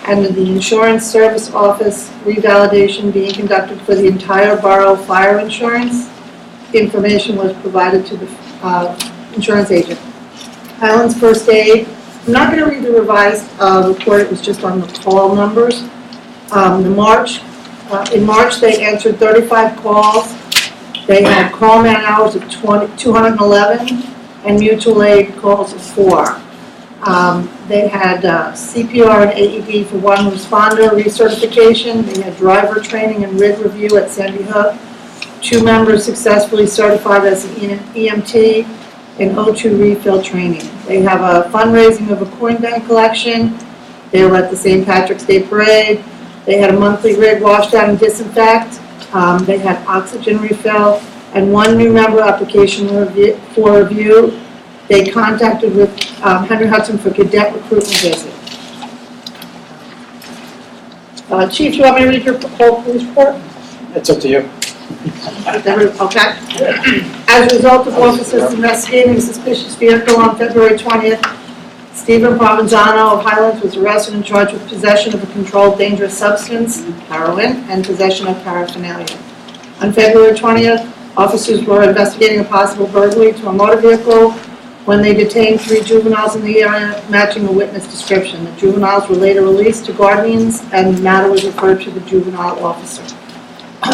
And the insurance service office revalidation being conducted for the entire borough fire insurance. Information was provided to the insurance agent. Highlands First Aid, I'm not going to read the revised report, it was just on the call numbers. In March, they answered 35 calls. They had call man hours of 211 and mutual aid calls of 4. They had CPR and AED for 1 responder recertification. They had driver training and RID review at Sandy Hook. 2 members successfully certified as an EMT and O2 refill training. They have a fundraising of a coin bank collection. They were at the St. Patrick's Day Parade. They had a monthly RID wash down and disinfect. They had oxygen refill and 1 new member application for review. They contacted with Henry Hudson for cadet recruitment visit. Chief, you want me to read your whole police report? It's up to you. Okay. As a result of officers investigating a suspicious vehicle on February 20th, Stephen Provenzano of Highlands was arrested and charged with possession of a controlled dangerous substance, heroin, and possession of paraphernalia. On February 20th, officers were investigating a possible burglary to a motor vehicle when they detained 3 juveniles in the area matching a witness description. The juveniles were later released to guardians and the matter was referred to the juvenile officer.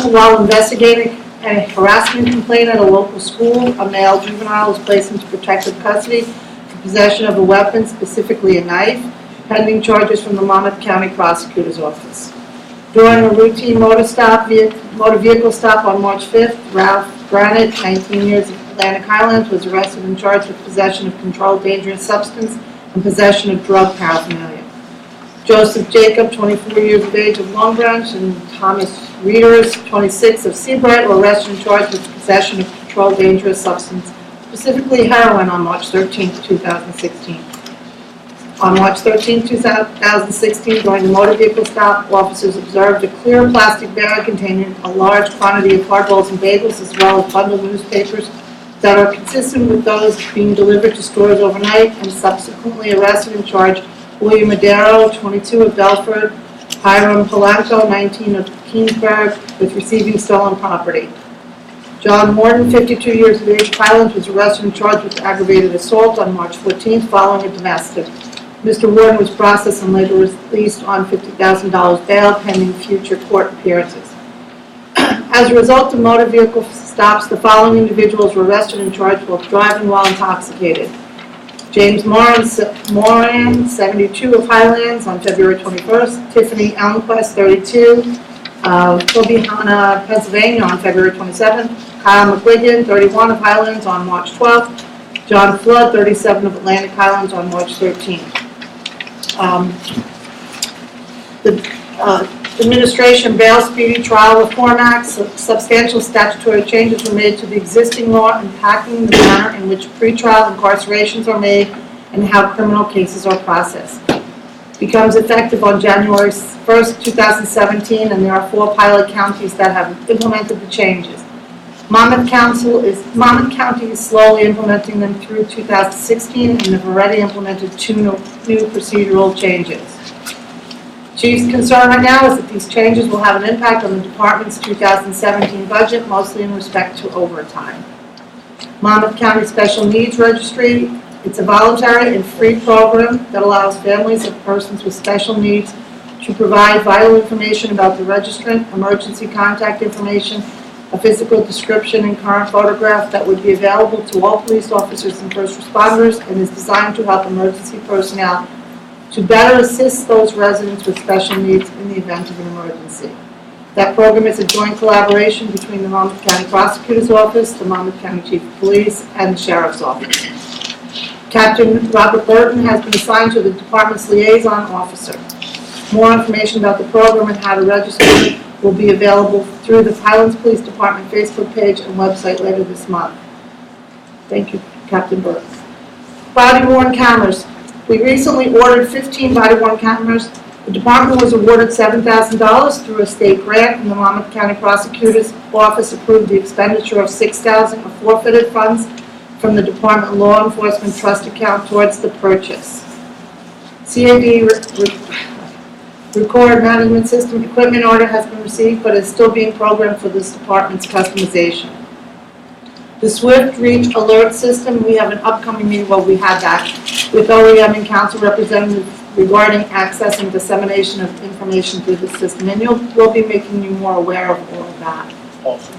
While investigating a harassment complaint at a local school, a male juvenile was placed into protective custody for possession of a weapon, specifically a knife, pending charges from the Monmouth County Prosecutor's Office. During a routine motor vehicle stop on March 5th, Ralph Granite, 19 years of Atlantic Highlands, was arrested and charged with possession of controlled dangerous substance and possession of drug paraphernalia. Joseph Jacob, 24 years of age of Long Branch, and Thomas Reeders, 26 of Seabright, were arrested and charged with possession of controlled dangerous substance, specifically heroin, on March 13, 2016. On March 13, 2016, during the motor vehicle stop, officers observed a clear plastic bag containing a large quantity of hard rolls and bagels, as well as bundled newspapers that are consistent with those being delivered to stores overnight, and subsequently arrested and charged William Madero, 22 of Belford, Hiram Polanco, 19 of Keensburg, with receiving stolen property. John Morton, 52 years of age, Highlands, was arrested and charged with aggravated assault on March 14th following a domestic. Mr. Warden was processed and later released on $50,000 bail pending future court appearances. As a result of motor vehicle stops, the following individuals were arrested and charged with driving while intoxicated. James Moran, 72 of Highlands, on February 21st. Tiffany Elmquist, 32, of Tobyhanna, Pennsylvania, on February 27th. Kyle McQuiggan, 31 of Highlands, on March 12th. John Flood, 37 of Atlantic Highlands, on March 13th. Administration Bail Speedy Trial Reform Act, substantial statutory changes were made to the existing law impacting the manner in which pretrial incarcerations are made and how criminal cases are processed. Becomes effective on January 1st, 2017, and there are 4 pilot counties that have implemented the changes. Monmouth County is slowly implementing them through 2016 and have already implemented 2 new procedural changes. Chief's concern right now is that these changes will have an impact on the department's 2017 budget, mostly in respect to overtime. Monmouth County Special Needs Registry, it's a voluntary and free program that allows families of persons with special needs to provide vital information about the registrant, emergency contact information, a physical description and current photograph that would be available to all police officers and first responders, and is designed to help emergency personnel to better assist those residents with special needs in the event of an emergency. That program is a joint collaboration between the Monmouth County Prosecutor's Office, the Monmouth County Chief of Police, and the Sheriff's Office. Captain Robert Burton has been assigned to the department's liaison officer. More information about the program and how to register will be available through the Highlands Police Department Facebook page and website later this month. Thank you, Captain Burton. Body-worn cameras. We recently ordered 15 body-worn cameras. The department was awarded $7,000 through a state grant, and the Monmouth County Prosecutor's Office approved the expenditure of $6,000 of forfeited funds from the Department Law Enforcement Trust account towards the purchase. CAD Record Management System equipment order has been received, but is still being programmed for this department's customization. The Swift Reach Alert System, we have an upcoming meeting, well, we had that, with OEM and council representatives regarding access and dissemination of information through the system, and we'll be making you more aware of all of that. Awesome.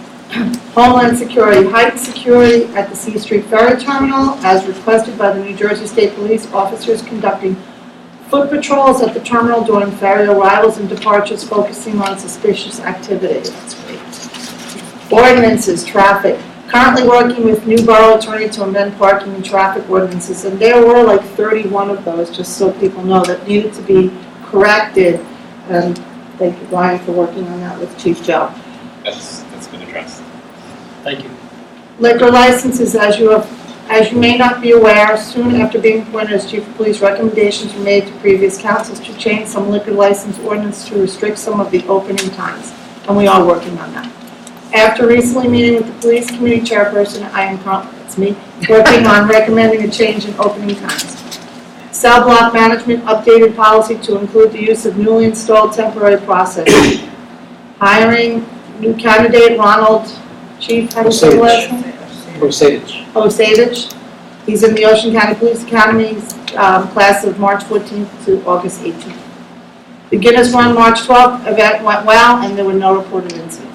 Homeland Security, height security at the C Street Ferry Terminal, as requested by the New Jersey State Police, officers conducting foot patrols at the terminal during ferry arrivals and departures, focusing on suspicious activity. That's great. Ordinances, traffic. Currently working with new borough attorney to amend parking and traffic ordinances, and there were like 31 of those, just so people know, that needed to be corrected. And thank you, Brian, for working on that with Chief Joe. That's been addressed. Thank you. Liquor licenses, as you may not be aware, soon after being appointed as Chief of Police, recommendations were made to previous councils to change some liquor license ordinance to restrict some of the opening times, and we are working on that. After recently meeting with the Police Committee Chairperson, I am working on recommending a change in opening times. Cell block management updated policy to include the use of newly installed temporary processing. Hiring new candidate Ronald, Chief, how do you say the last name? Osavich. He's in the Ocean County Police Academy's class of March 14th to August 18th. The Guinness Run March 12th event went well, and there were no reported incidents.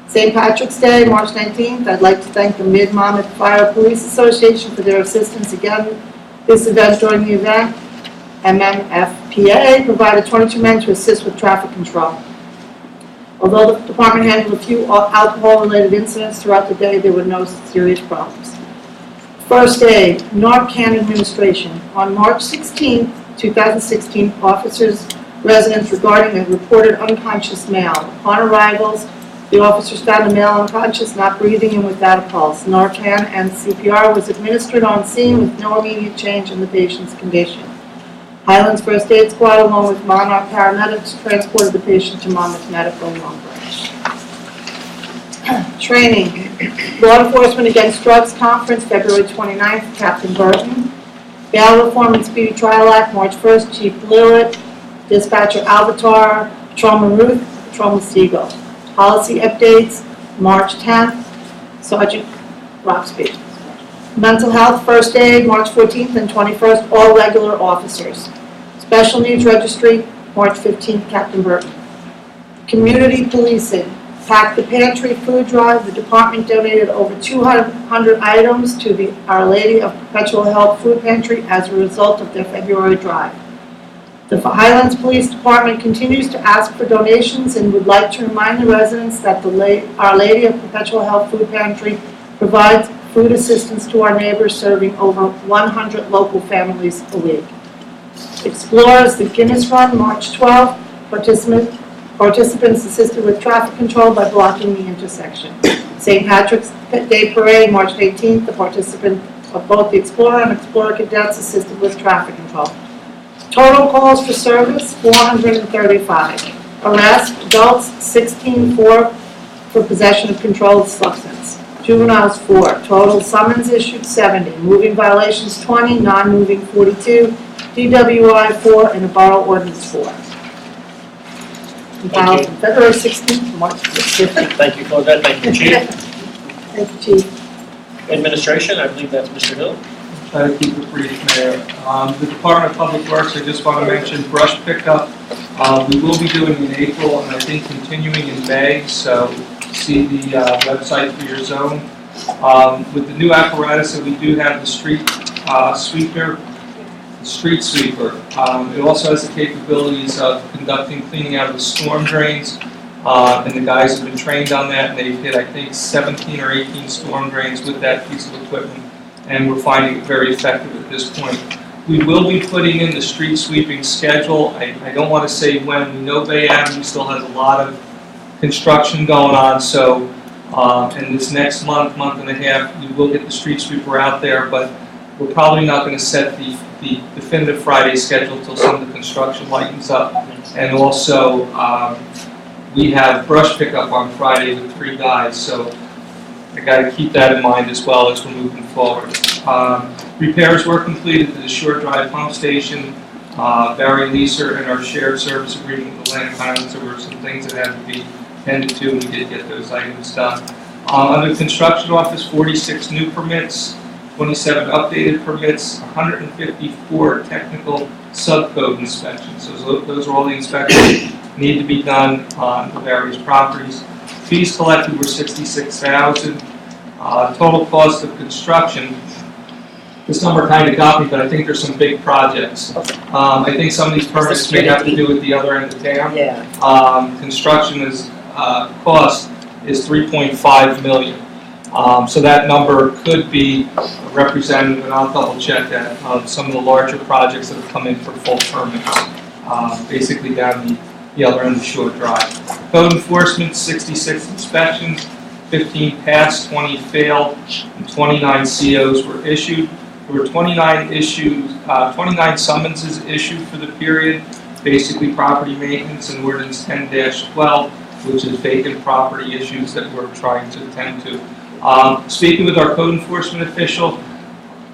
St. Patrick's Day, March 19th, I'd like to thank the Mid-Monmouth Fire Police Association for their assistance again this event during the event. MMFPA provided 22 men to assist with traffic control. Although the department handled a few alcohol-related incidents throughout the day, there were no serious problems. First aid, Narcan administration. On March 16, 2016, officers' residents regarding a reported unconscious male. Upon arrivals, the officers found the male unconscious, not breathing, and without a pulse. Narcan and CPR was administered on scene with no immediate change in the patient's condition. Highlands First Aid Squad, along with Monarch paramedics, transported the patient to Monmouth Medical Long Branch. Training. Law Enforcement Against Drugs Conference, February 29th, Captain Burton. Bail Reform and Speedy Trial Act, March 1st, Chief Blewett, Dispatcher Alvatar, Patrolman Ruth, Patrolman Siegel. Policy updates, March 10th, Sergeant Roxby. Mental health, first aid, March 14th and 21st, all regular officers. Special Needs Registry, March 15th, Captain Burton. Community policing, Pack the Pantry food drive. The department donated over 200 items to the Our Lady of Perpetual Help food pantry as a result of their February drive. The Highlands Police Department continues to ask for donations and would like to remind the residents that the Our Lady of Perpetual Help food pantry provides food assistance to our neighbors, serving over 100 local families a week. Explorers, the Guinness Run, March 12th. Participants assisted with traffic control by blocking the intersection. St. Patrick's Day Parade, March 18th, the participants of both the Explorer and Explorer cadets assisted with traffic control. Total calls for service, 435. Arrest, adults, 16 for possession of controlled substance. Juveniles, 4. Total summons issued, 70. Moving violations, 20. Non-moving, 42. DWI, 4. And a borough ordinance, 4. Compiled from February 16th to March 15th. Thank you, Claudette, thank you, Chief. Thank you, Chief. Administration, I believe that's Mr. Hill. Try to keep it brief, Mayor. The Department of Public Works, I just want to mention brush pickup. We will be doing in April and I think continuing in May, so see the website for your zone. With the new apparatus that we do have, the street sweeper, it also has the capabilities of conducting cleaning out of the storm drains. And the guys have been trained on that, and they've hit, I think, 17 or 18 storm drains with that piece of equipment, and we're finding it very effective at this point. We will be putting in the street sweeping schedule. I don't want to say when. We know Bay Avenue still has a lot of construction going on, so in this next month and a half, we will get the street sweeper out there, but we're probably not going to set the definitive Friday schedule until some of the construction lightens up. And also, we have brush pickup on Friday with 3 guys, so I got to keep that in mind as well as we're moving forward. Repairs were completed to the Shore Drive pump station. Barry Leeser and our shared service agreement with Atlantic Highlands, there were some things that had to be attended to, and we did get those items done. Under construction office, 46 new permits, 27 updated permits, 154 technical subcode inspections. So those are all the inspections that need to be done on the various properties. Fees collected were $66,000. Total cost of construction, this number kind of got me, but I think there's some big projects. I think some of these permits may have to do with the other end of town. Yeah. Construction cost is $3.5 million. So that number could be representative, and I'll double check that, of some of the larger projects that have come in for full permits, basically down the other end of Shore Drive. Code enforcement, 66 inspections, 15 passed, 20 failed, and 29 COs were issued. There were 29 summonses issued for the period, basically property maintenance and ordinance 10-12, which is vacant property issues that we're trying to attend to. Speaking with our code enforcement official,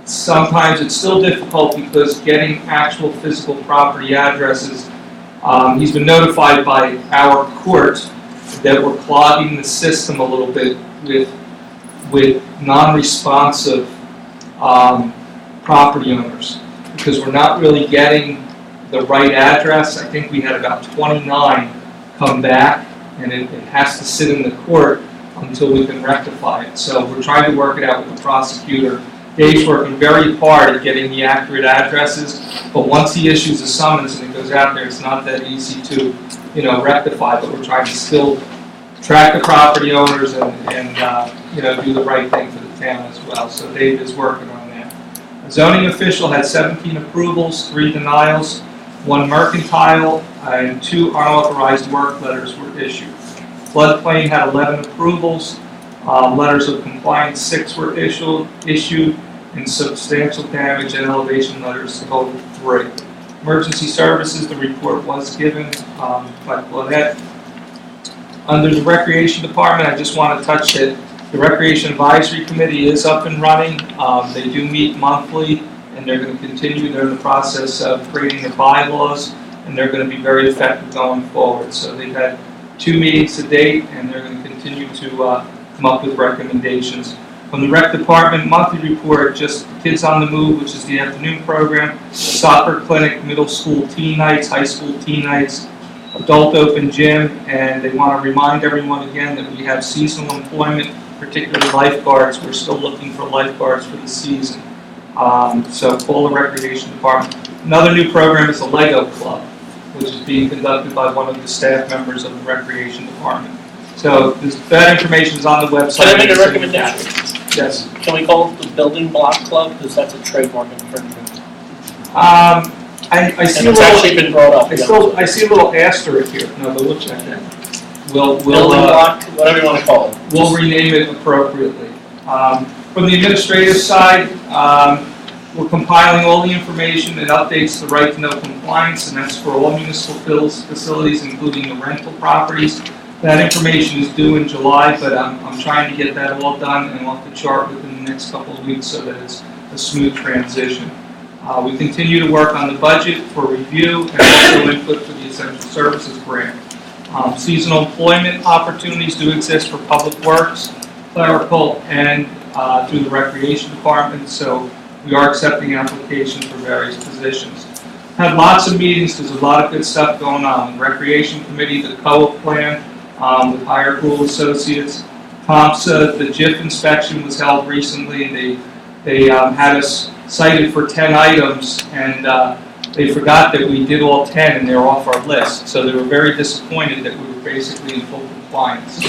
sometimes it's still difficult because getting actual physical property addresses, he's been notified by our court that we're clogging the system a little bit with non-responsive property owners because we're not really getting the right address. I think we had about 29 come back, and it has to sit in the court until we can rectify it. So we're trying to work it out with the prosecutor. Dave's working very hard at getting the accurate addresses, but once he issues a summons and it goes out there, it's not that easy to, rectify, but we're trying to still track the property owners and do the right thing for the town as well. So Dave is working on that. A zoning official had 17 approvals, 3 denials, 1 mercantile, and 2 unauthorized work letters were issued. Floodplain had 11 approvals, letters of compliance 6 were issued, and substantial damage and elevation letters totaled 3. Emergency services, the report was given by Claudette. Under the Recreation Department, I just want to touch that the Recreation Advisory Committee is up and running. They do meet monthly, and they're going to continue. They're in the process of creating the bylaws, and they're going to be very effective going forward. So they've had 2 meetings to date, and they're going to continue to come up with recommendations. From the Rec Department monthly report, just Kids on the Move, which is the afternoon program, soccer clinic, middle school teen nights, high school teen nights, adult open gym, and they want to remind everyone again that we have seasonal employment, particularly lifeguards. We're still looking for lifeguards for the season. So call the Recreation Department. Another new program is the Lego Club, which is being conducted by one of the staff members of the Recreation Department. So that information is on the website. Can I make a recommendation? Yes. Can we call it the Building Block Club, because that's a trademark infringement? I I see And a it's actually little, been brought up. I see a little asterisk here, no, but we'll check that. Building block, whatever you want to call it. We'll rename it appropriately. From the administrative side, we're compiling all the information that updates the right to know compliance, and that's for all municipal facilities, including the rental properties. That information is due in July, but I'm trying to get that all done and off the chart within the next couple of weeks so that it's a smooth transition. We continue to work on the budget for review and also input for the Essential Services Grant. Seasonal employment opportunities do exist for public works, clerical, and through the recreation department, so we are accepting applications for various positions. Had lots of meetings, there's a lot of good stuff going on. Recreation Committee, the COA plan with Higher Rule Associates. COMSA, the JIF inspection was held recently. They had us cited for 10 items, and they forgot that we did all 10 and they were off our list. So they were very disappointed that we were basically in full compliance.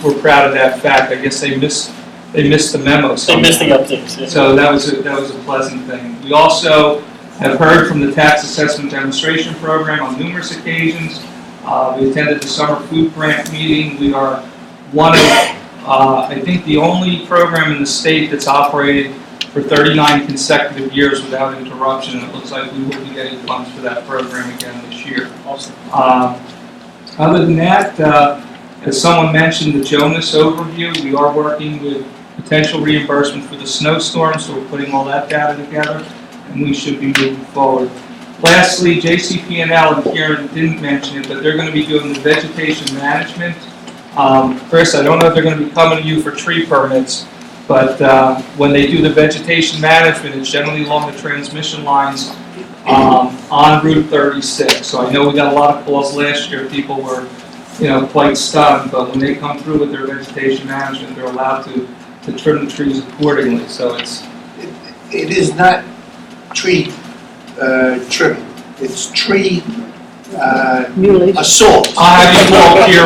We're proud of that fact. I guess they missed the memo. They missed the updates. Yeah. So that was a pleasant thing. We also have heard from the Tax Assessment Demonstration Program on numerous occasions. We attended the summer food grant meeting. We are one of, I think, the only program in the state that's operated for 39 consecutive years without interruption, and it looks like we will be getting funds for that program again this year. Awesome. Other than that, as someone mentioned, the Jonas overview, we are working with potential reimbursement for the snowstorm, so we're putting all that data together, and we should be moving forward. Lastly, JCP&L, and Karen didn't mention it, but they're going to be doing the vegetation management. Chris, I don't know if they're going to be coming to you for tree permits, but when they do the vegetation management, it's generally along the transmission lines on Route 36. So I know we got a lot of calls last year. People were, quite stunned, but when they come through with their vegetation management, they're allowed to trim the trees accordingly. So It is not tree trimming, it's tree assault. I'll have you walk here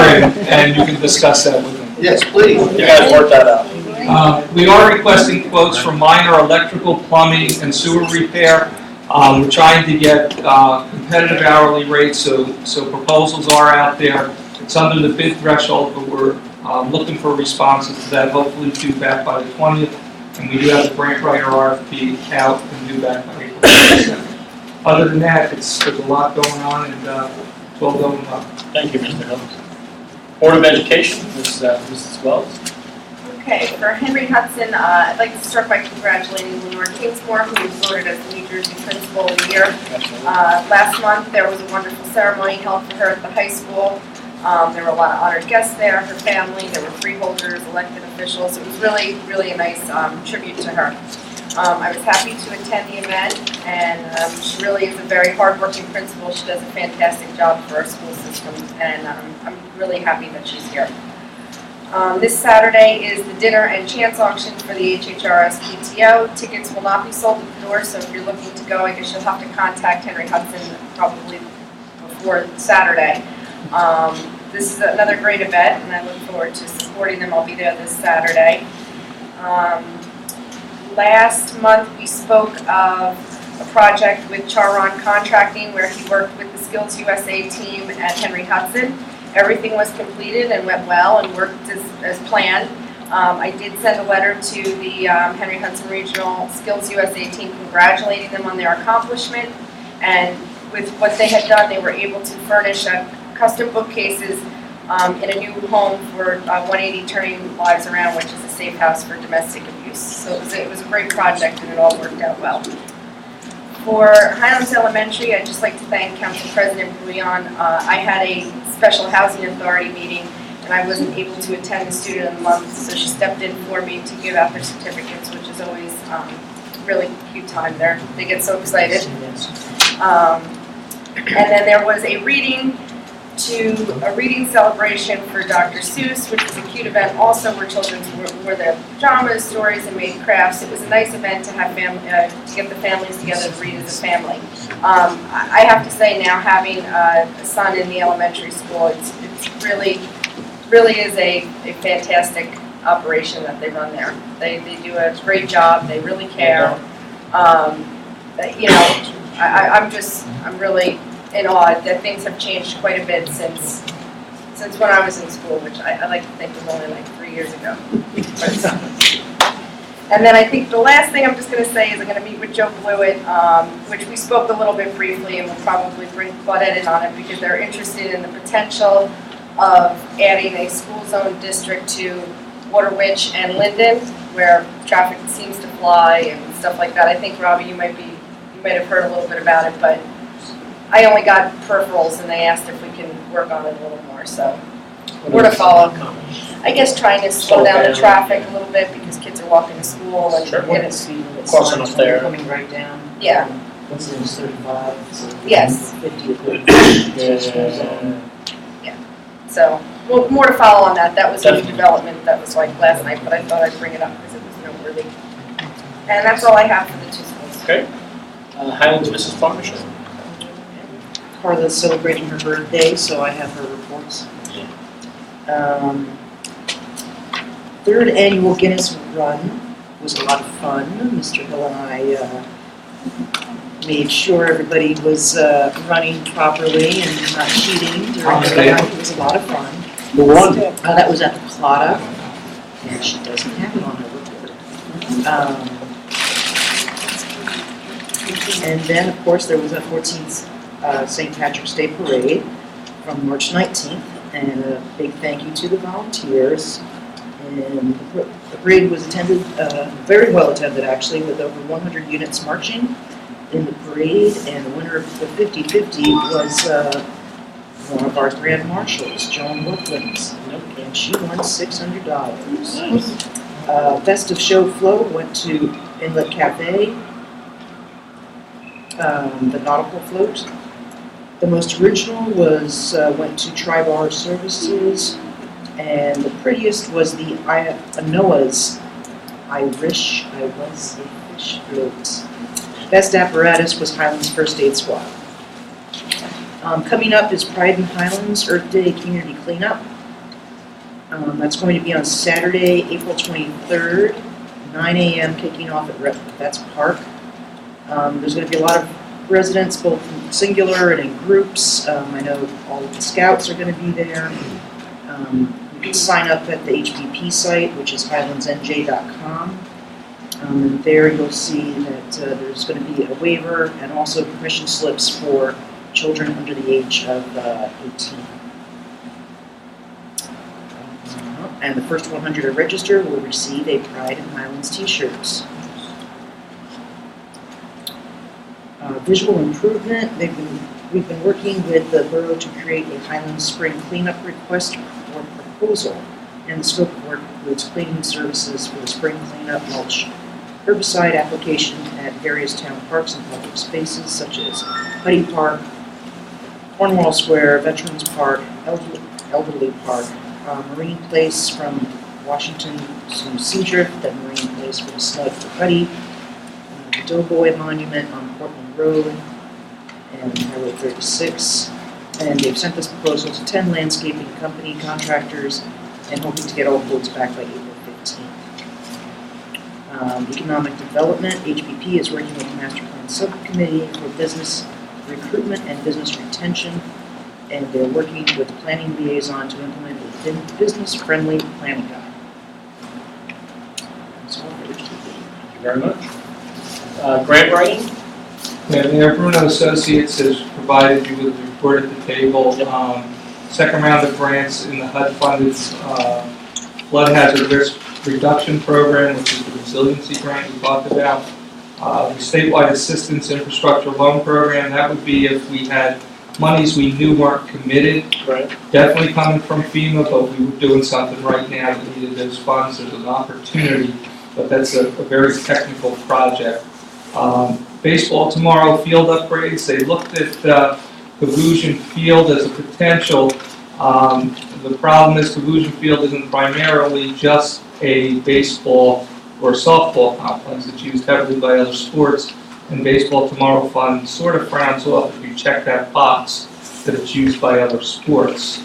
and you can discuss that with them. Yes, please. You guys work that out. We are requesting quotes for minor electrical, plumbing, and sewer repair. We're trying to get competitive hourly rates, so proposals are out there. It's under the bid threshold, but we're looking for responses to that, hopefully due back by the 20th. And we do have the grant writer RFP out and due back by April 22nd. Other than that, there's a lot going on and it's all going well. Thank you, Mr. Hill. Board of Education, Mrs. Wells. Okay, for Henry Hudson, I'd like to start by congratulating Lenore Kingsmore, who was voted as the New Jersey Principal of the Year. Last month, there was a wonderful ceremony held for her at the high school. There were a lot of honored guests there, her family, there were freeholders, elected officials. It was really, really a nice tribute to her. I was happy to attend the event, and she really is a very hardworking principal. She does a fantastic job for our school system, and I'm really happy that she's here. This Saturday is the dinner and chance auction for the HHRS PTO. Tickets will not be sold at the door, so if you're looking to go, I guess you'll have to contact Henry Hudson probably before Saturday. This is another great event, and I look forward to supporting them. I'll be there this Saturday. Last month, we spoke of a project with Charon Contracting where he worked with the Skills USA team at Henry Hudson. Everything was completed and went well and worked as planned. I did send a letter to the Henry Hudson Regional Skills USA team congratulating them on their accomplishment. And with what they had done, they were able to furnish custom bookcases in a new home for 180 Turning Lives Around, which is a safe house for domestic abuse. So it was a great project and it all worked out well. For Highlands Elementary, I'd just like to thank Council President Bouillon. I had a special housing authority meeting and I wasn't able to attend the student of the month, so she stepped in for me to give out their certificates, which is always really cute time there. They get so excited. And then there was a reading celebration for Dr. Seuss, which was a cute event also where children wore their pajamas, stories, and made crafts. It was a nice event to have to get the families together to read as a family. I have to say now, having a son in the elementary school, it's really is a fantastic operation that they run there. They do a great job. They really care. I'm really in awe that things have changed quite a bit since when I was in school, which I like to think was only like 3 years ago. But it's not. And then I think the last thing I'm just gonna say is I'm gonna meet with Joe Blewett, which we spoke a little bit briefly, and we'll probably bring Bud Edit on it because they're interested in the potential of adding a school zone district to Waterwitch and Linden, where traffic seems to fly and stuff like that. I think, Robbie, you might have heard a little bit about it, but I only got peripherals and they asked if we can work on it a little more, so more to follow. I guess trying to slow down the traffic a little bit because kids are walking to school and it's Close enough there. Coming right down. Yeah. What's it, 35? So Yes. 50 So, well, more to follow on that. That was a new development that was like last night, but I thought I'd bring it up because it was noteworthy. And that's all I have for the two schools. Okay. Highlands Business Partnership. Carla's celebrating her birthday, so I have her reports. Third annual Guinness Run was a lot of fun. Mr. Hill and I made sure everybody was running properly and not cheating during the run. It was a lot of fun. Who won? That was at the Plata, and she doesn't have it on her report. And then, of course, there was a 14th St. Patrick's Day Parade from March 19th, and a big thank you to the volunteers. And the parade was attended, very well attended actually, with over 100 units marching in the parade, and the winner of the 50-50 was one of our grand marshals, Joan Wilkins, and she won $600. Best of Show float went to Inlet Cafe, the nautical float. The most original was went to Tri-Bar Services, and the prettiest was the Noah's Irish I Was a Fish float. Best apparatus was Highlands First Aid Squad. Coming up is Pride in Highlands Earth Day Community Cleanup. That's going to be on Saturday, April 23rd, 9 a.m. kicking off at Vets Park. There's going to be a lot of residents, both singular and in groups. I know all of the scouts are going to be there. You can sign up at the HPP site, which is highlandsnj.com. And there you'll see that there's going to be a waiver and also permission slips for children under the age of 18. And the first 100 to register will receive a Pride in Highlands t-shirts. Visual improvement, we've been working with the borough to create a Highlands Spring cleanup request or proposal. And the scope of work includes cleaning services for the spring cleanup, mulch, herbicide application at various town parks and public spaces such as Putty Park, Cornwall Square, Veterans Park, Elderly Park, Marine Place from Washington to Seadrift, then Marine Place from Snug to Putty, the Doughboy Monument on Portland Road, and Highway 36. And they've sent this proposal to 10 landscaping company contractors and hoping to get all quotes back by April 15th. Economic Development, HPP is working with the Master Plan Subcommittee for business recruitment and business retention, and they're working with the planning liaison to implement a business-friendly planning guide. That's all for HPP. Thank you very much. Grant writing? Yeah, Mayor Bruno Associates has provided you with a report at the table. Second round of grants in the HUD-funded flood hazard risk reduction program, which is the resiliency grant we talked about. The statewide assistance infrastructure loan program, that would be if we had monies we knew weren't committed. Right. Definitely coming from FEMA, but we were doing something right now that needed those funds. There's an opportunity, but that's a very technical project. Baseball tomorrow field upgrades. They looked at Kavusian Field as a potential. The problem is Kavusian Field isn't primarily just a baseball or softball complex. It's used heavily by other sports, and Baseball Tomorrow Fund sort of frowns off if you check that box that it's used by other sports.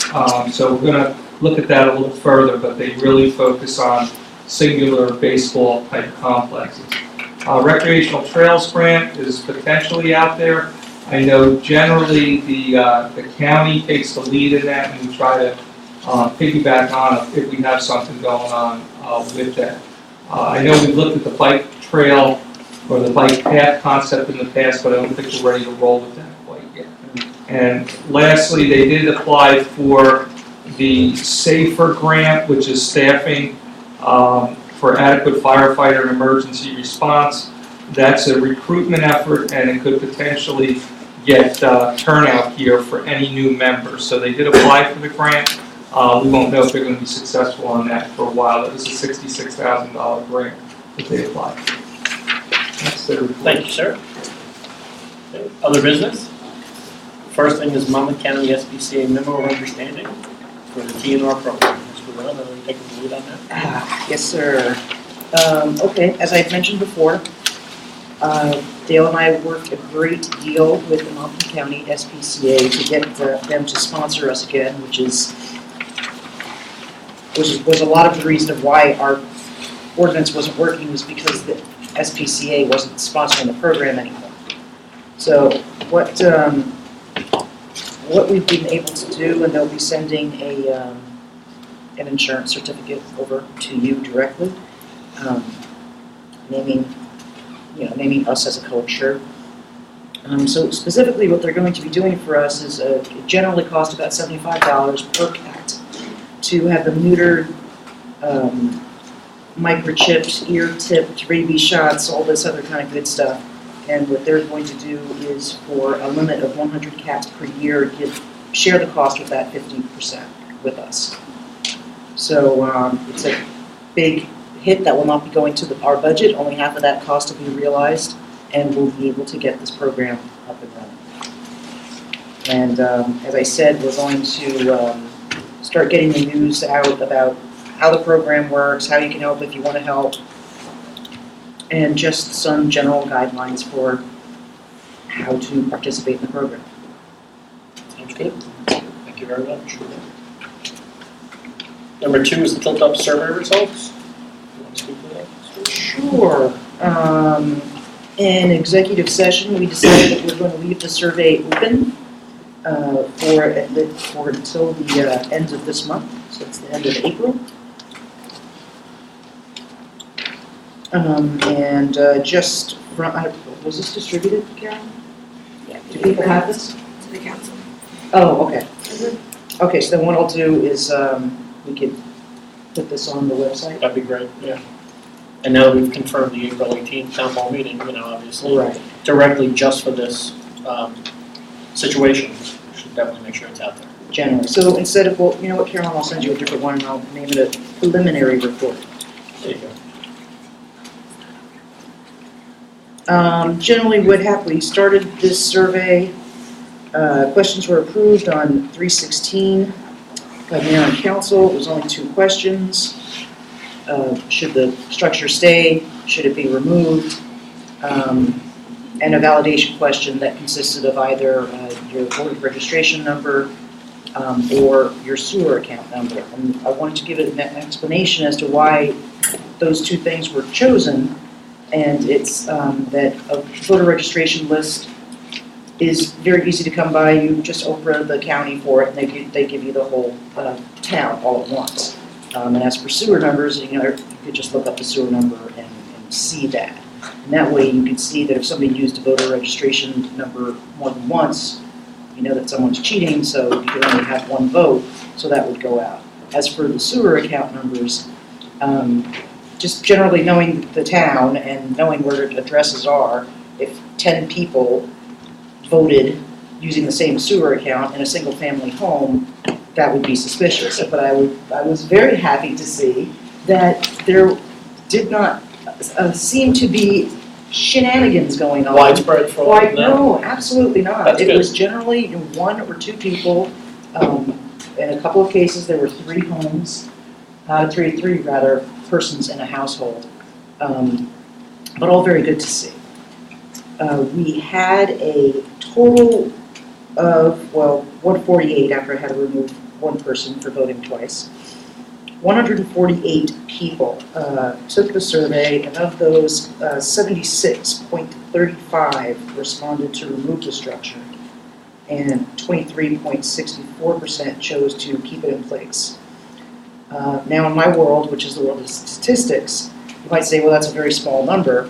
So we're going to look at that a little further, but they really focus on singular baseball type complexes. Recreational Trails Grant is potentially out there. I know generally the county takes the lead in that, and we try to piggyback on if we have something going on with that. I know we looked at the bike trail or the bike path concept in the past, but I don't think we're ready to roll with that quite yet. And lastly, they did apply for the SAFER grant, which is staffing for adequate firefighter and emergency response. That's a recruitment effort, and it could potentially get turnout here for any new members. So they did apply for the grant. We won't know if they're going to be successful on that for a while. It was a $66,000 grant that they applied. That's their report. Thank you, sir. Okay, other business? First thing is Monmouth County SBCA memo of understanding for the TNR program. Mr. Brown, are you taking the lead on that? Yes, sir. Okay, as I've mentioned before, Dale and I worked a great deal with the Monmouth County SPCA to get them to sponsor us again, which was a lot of the reason of why our ordinance wasn't working, was because the SPCA wasn't sponsoring the program anymore. So what we've been able to do, and they'll be sending an insurance certificate over to you directly, naming us as a co-insured. So specifically what they're going to be doing for us is it generally costs about $75 per cat to have them neutered, microchipped, ear-tipped, rabies shots, all this other kind of good stuff. And what they're going to do is, for a limit of 100 cats per year, share the cost with that 50% with us. So it's a big hit that will not be going to our budget. Only half of that cost will be realized, and we'll be able to get this program up and running. And as I said, we're going to start getting the news out about how the program works, how you can help if you want to help, and just some general guidelines for how to participate in the program. Sounds good. Thank you very much. Number 2 is the tilt-up survey results. You want to speak to that? Sure. In executive session, we decided that we're going to leave the survey open for until the end of this month, so it's the end of April. Just from, was this distributed, Karen? Yeah. Do people have this? To the council. Oh, okay. Okay, so then what I'll do is we could put this on the website. That'd be great, yeah. And now that we've confirmed the April 18th town hall meeting, obviously, Right. directly just for this situation, we should definitely make sure it's out there. Generally. So instead of, well, you know what, Carolyn, I'll send you a different one, and I'll name it a preliminary report. There you go. Generally, what happened, we started this survey, questions were approved on 3/16 by mayor and council. It was only 2 questions. Should the structure stay? Should it be removed? And a validation question that consisted of either your voter registration number or your sewer account number. And I wanted to give it an explanation as to why those 2 things were chosen. And it's that a voter registration list is very easy to come by. You just open the county for it, and they give you the whole town all at once. And as for sewer numbers, you could just look up the sewer number and see that. And that way you can see that if somebody used a voter registration number more than once, you know that someone's cheating, so you can only have 1 vote, so that would go out. As for the sewer account numbers, just generally knowing the town and knowing where addresses are, if 10 people voted using the same sewer account in a single-family home, that would be suspicious. But I was very happy to see that there did not seem to be shenanigans going on. Widespread fraud? No, absolutely not. That's It good. was generally 1 or 2 people. In a couple of cases, there were 3 homes, three persons in a household, but all very good to see. We had a total of, 148 after I had to remove 1 person for voting twice. 148 people took the survey, and of those, 76.35 responded to remove the structure, and 23.64% chose to keep it in place. Now, in my world, which is the world of statistics, you might say, well, that's a very small number.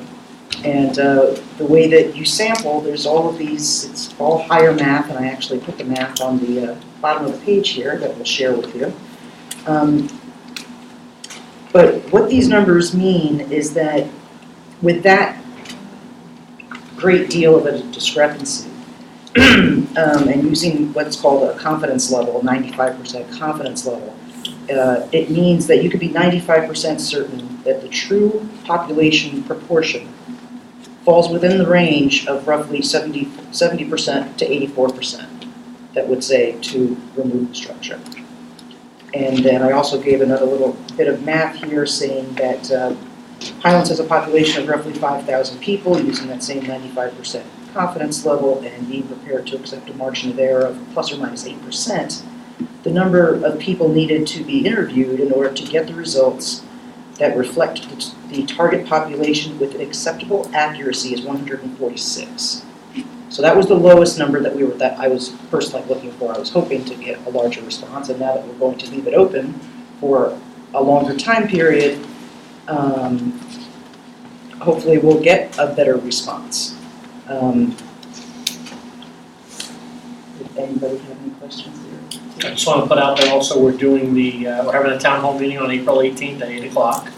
And the way that you sample, there's all of these, it's all higher math, and I actually put the math on the bottom of the page here that we'll share with you. But what these numbers mean is that with that great deal of a discrepancy, and using what's called a confidence level, 95% confidence level, it means that you could be 95% certain that the true population proportion falls within the range of roughly 70% to 84% that would say to remove the structure. And then I also gave another little bit of math here saying that Highlands has a population of roughly 5,000 people using that same 95% confidence level and being prepared to accept a margin of error of plus or minus 8%. The number of people needed to be interviewed in order to get the results that reflect the target population with an acceptable accuracy is 146. So that was the lowest number that I was personally looking for. I was hoping to get a larger response, and now that we're going to leave it open for a longer time period, hopefully we'll get a better response. Did anybody have any questions there? I just want to put out there also, we're doing we're having a town hall meeting on April 18th at 8 o'clock.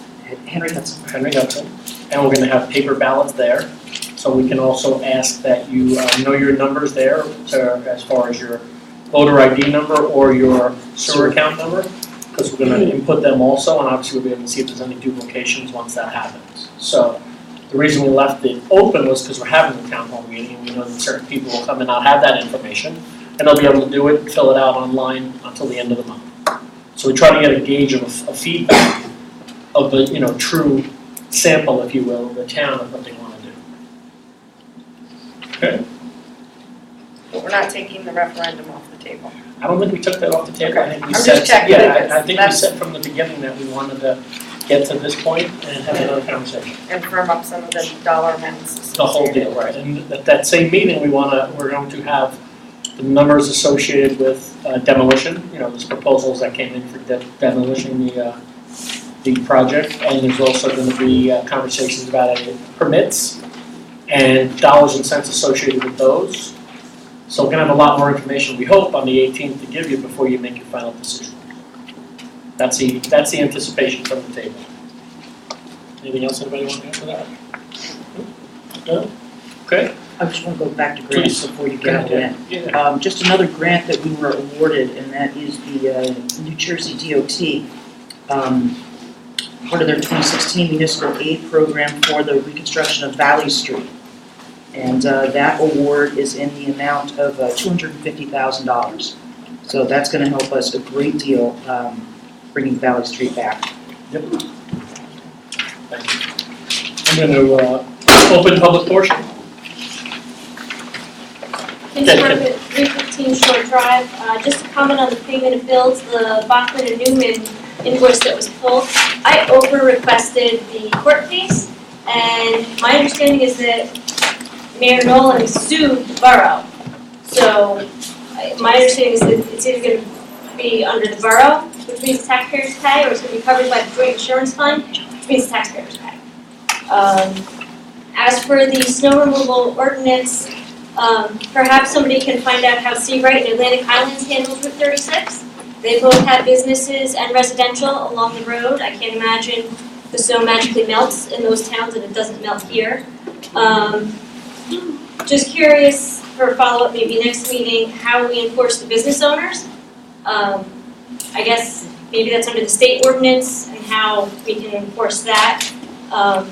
Henry Hudson. And we're going to have paper ballots there. So we can also ask that you know your numbers there as far as your voter ID number or your sewer account number, because we're going to input them also, and obviously we'll be able to see if there's any duplications once that happens. So the reason we left it open was because we're having the town hall meeting, and we know that certain people will come and not have that information, and they'll be able to do it, fill it out online until the end of the month. So we try to get a gauge of a feedback of the true sample, if you will, of the town of what they want to do. Okay. But we're not taking the referendum off the table. I don't think we took that off the table. I think we I'm said, just checking. I think we said from the beginning that we wanted to get to this point and have another conversation. And firm up some of the dollar amounts. The whole deal, right? And at that same meeting, we're going to have the numbers associated with demolition. There's proposals that came in for demolishing the project, and there's also going to be conversations about permits and dollars and cents associated with those. So we're going to have a lot more information, we hope, on the 18th to give you before you make your final decision. That's the anticipation from the table. Anything else anybody want to add to that? No? Okay. I just want to go back to grants before you get to that. Yeah. Just another grant that we were awarded, and that is the New Jersey DOT, part of their 2016 municipal aid program for the reconstruction of Valley Street. And that award is in the amount of $250,000. So that's going to help us a great deal bringing Valley Street back. Yep. Thank you. I'm going to open public portion. Kinch Market, 315 Short Drive. Just to comment on the payment of bills, the Bachman and Newman invoice that was pulled. I over-requested the court case, and my understanding is that Mayor Nolan sued the borough. So my understanding is that it's either going to be under the borough, which means taxpayers pay, or it's going to be covered by the joint insurance fund, which means taxpayers pay. As for the snow removal ordinance, perhaps somebody can find out how Seabright and Atlantic Highlands handles Route 36. They both have businesses and residential along the road. I can't imagine the snow magically melts in those towns and it doesn't melt here. Just curious for follow-up, maybe next meeting, how we enforce the business owners. I guess maybe that's under the state ordinance and how we can enforce that. I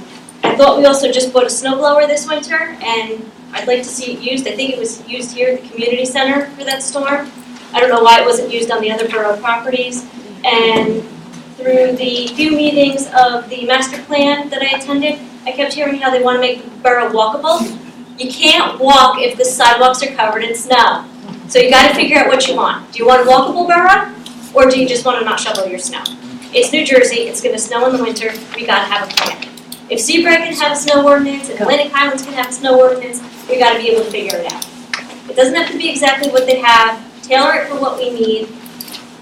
thought we also just bought a snow blower this winter, and I'd like to see it used. I think it was used here at the community center for that storm. I don't know why it wasn't used on the other borough properties. And through the few meetings of the master plan that I attended, I kept hearing how they want to make the borough walkable. You can't walk if the sidewalks are covered in snow. So you got to figure out what you want. Do you want a walkable borough, or do you just want to not shovel your snow? It's New Jersey, it's gonna snow in the winter, we gotta have a plan. If Seabright can have a snow ordinance, if Atlantic Highlands can have a snow ordinance, we gotta be able to figure it out. It doesn't have to be exactly what they have, tailor it for what we need,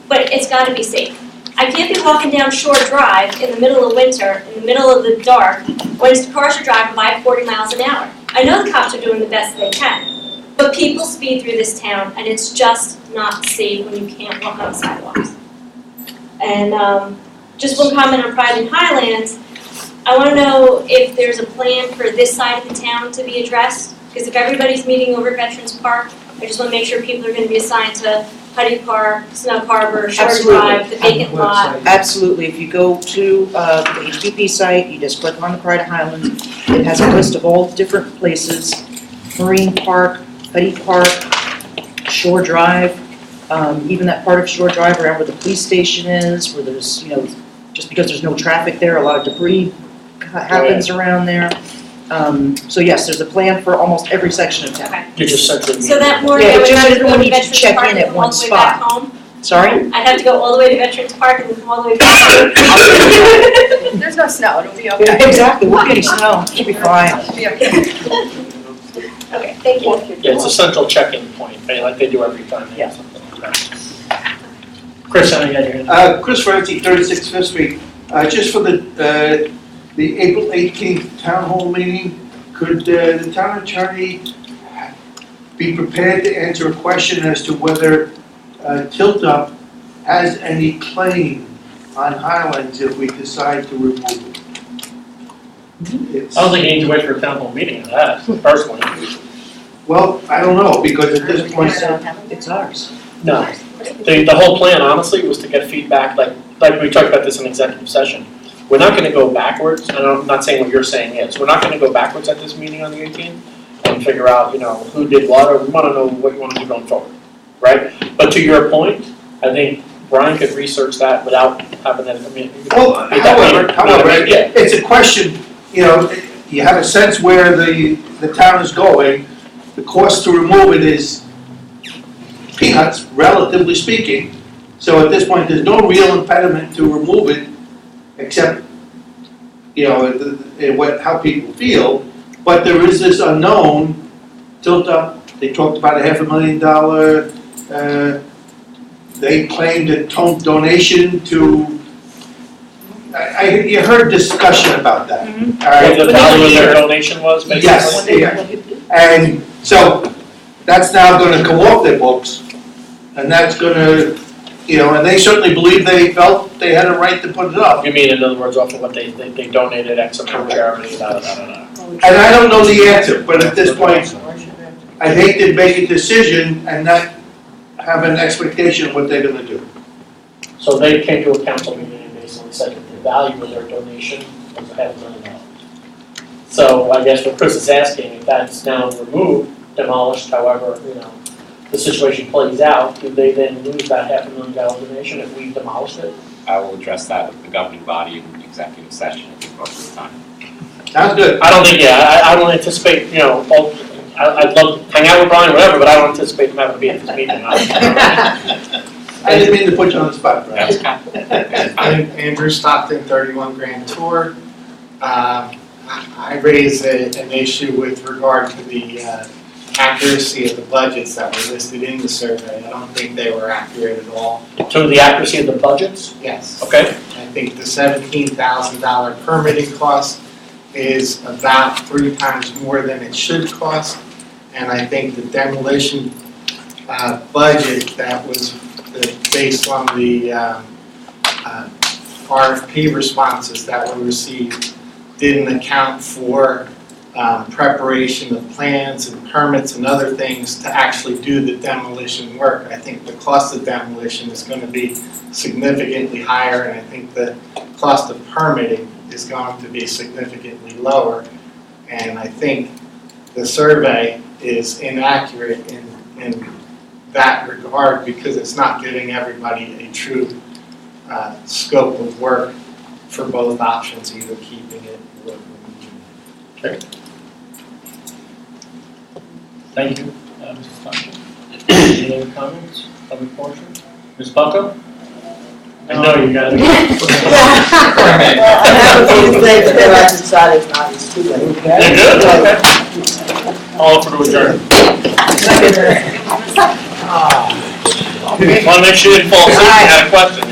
but it's gotta be safe. I can't be walking down Shore Drive in the middle of winter, in the middle of the dark, when cars are driving by at 40 miles an hour. I know the cops are doing the best they can, but people speed through this town, and it's just not safe when you can't walk on the sidewalks. And just one comment on Pride in Highlands, I wanna know if there's a plan for this side of the town to be addressed, because if everybody's meeting over at Veterans Park, I just wanna make sure people are gonna be assigned to Putty Park, Snug Harbor, Shore Absolutely. Drive, the vacant lot. Absolutely, if you go to the HPP site, you just click on the Pride of Highlands, it has a list of all different places, Marine Park, Petty Park, Shore Drive, even that part of Shore Drive around where the police station is, where there's, just because there's no traffic there, a lot of debris happens around there. So yes, there's a plan for almost every section of town. Okay. You just said to me. So that morning, Yeah, I but would just have to go everyone to needs to Veterans check Park in and at come all one the way back spot. home. Sorry? I'd have to go all the way to Veterans Park and then come all the way back home. There's no snow, it'll be okay. Exactly, we're getting snow, should be fine. It'll be okay. Okay, thank you. Yeah, it's a central check-in point, right, like they do every time they have something like that. Chris, I got your hand. Chris Francie, 36 Fifth Street. Just for the April 18th town hall meeting, could the town attorney be prepared to answer a question as to whether Tilt Up has any claim on Highlands if we decide to remove it? I don't think you need to wait for a town hall meeting on that, personally. Well, I don't know, because at this point, It's ours. No, the whole plan, honestly, was to get feedback, like we talked about this in executive session. We're not gonna go backwards, and I'm not saying what you're saying is, we're not gonna go backwards at this meeting on the 18th and figure out, who did what, or we wanna know what you wanna do going forward, right? But to your point, I think Brian could research that without having that, well, however, yeah. it's a question, you have a sense where the town is going. The cost to remove it is peanuts, relatively speaking. So at this point, there's no real impediment to remove it, except, how people feel. But there is this unknown, Tilt Up, they talked about $500,000, they claimed a donation to, you heard discussion about that. All right? What the value of their donation was, basically? Yes, yeah. And so, that's now gonna come off their books, and that's gonna, and they certainly believe they felt they had a right to put it up. You mean, in other words, off of what they donated X amount of charity, da. And I don't know the answer, but at this point, I'd hate to make a decision and not have an expectation of what they're gonna do. So they came to a council meeting and basically said that the value of their donation was $500,000. So I guess what Chris is asking, if that's now removed, demolished, however, the situation plays out, do they then lose that $500,000 donation if we demolished it? I will address that with the governing body in executive session at the appropriate time. Sounds good. I don't think, I don't anticipate, I'd love to hang out with Brian, whatever, but I don't anticipate him having to be at this meeting. I didn't mean to put you on the spot, Brad. Andrew Stockton, 31 Grand Tour. I raised an issue with regard to the accuracy of the budgets that were listed in the survey. I don't think they were accurate at all. To the accuracy of the budgets? Yes. Okay. I think the $17,000 permitting cost is about 3 times more than it should cost. And I think the demolition budget that was based on the RFP responses that were received didn't account for preparation of plans and permits and other things to actually do the demolition work. I think the cost of demolition is going to be significantly higher, and I think the cost of permitting is going to be significantly lower. And I think the survey is inaccurate in that regard because it's not giving everybody a true scope of work for both options, either keeping it or removing it. Okay. Thank you, Mrs. Thompson. Any other comments, public portion? Ms. Bucko? I know you got it. Well, I have a few things that I decided not to do. You're good, okay. I'll offer to adjourn. Want to make sure you didn't fall asleep, you had a question.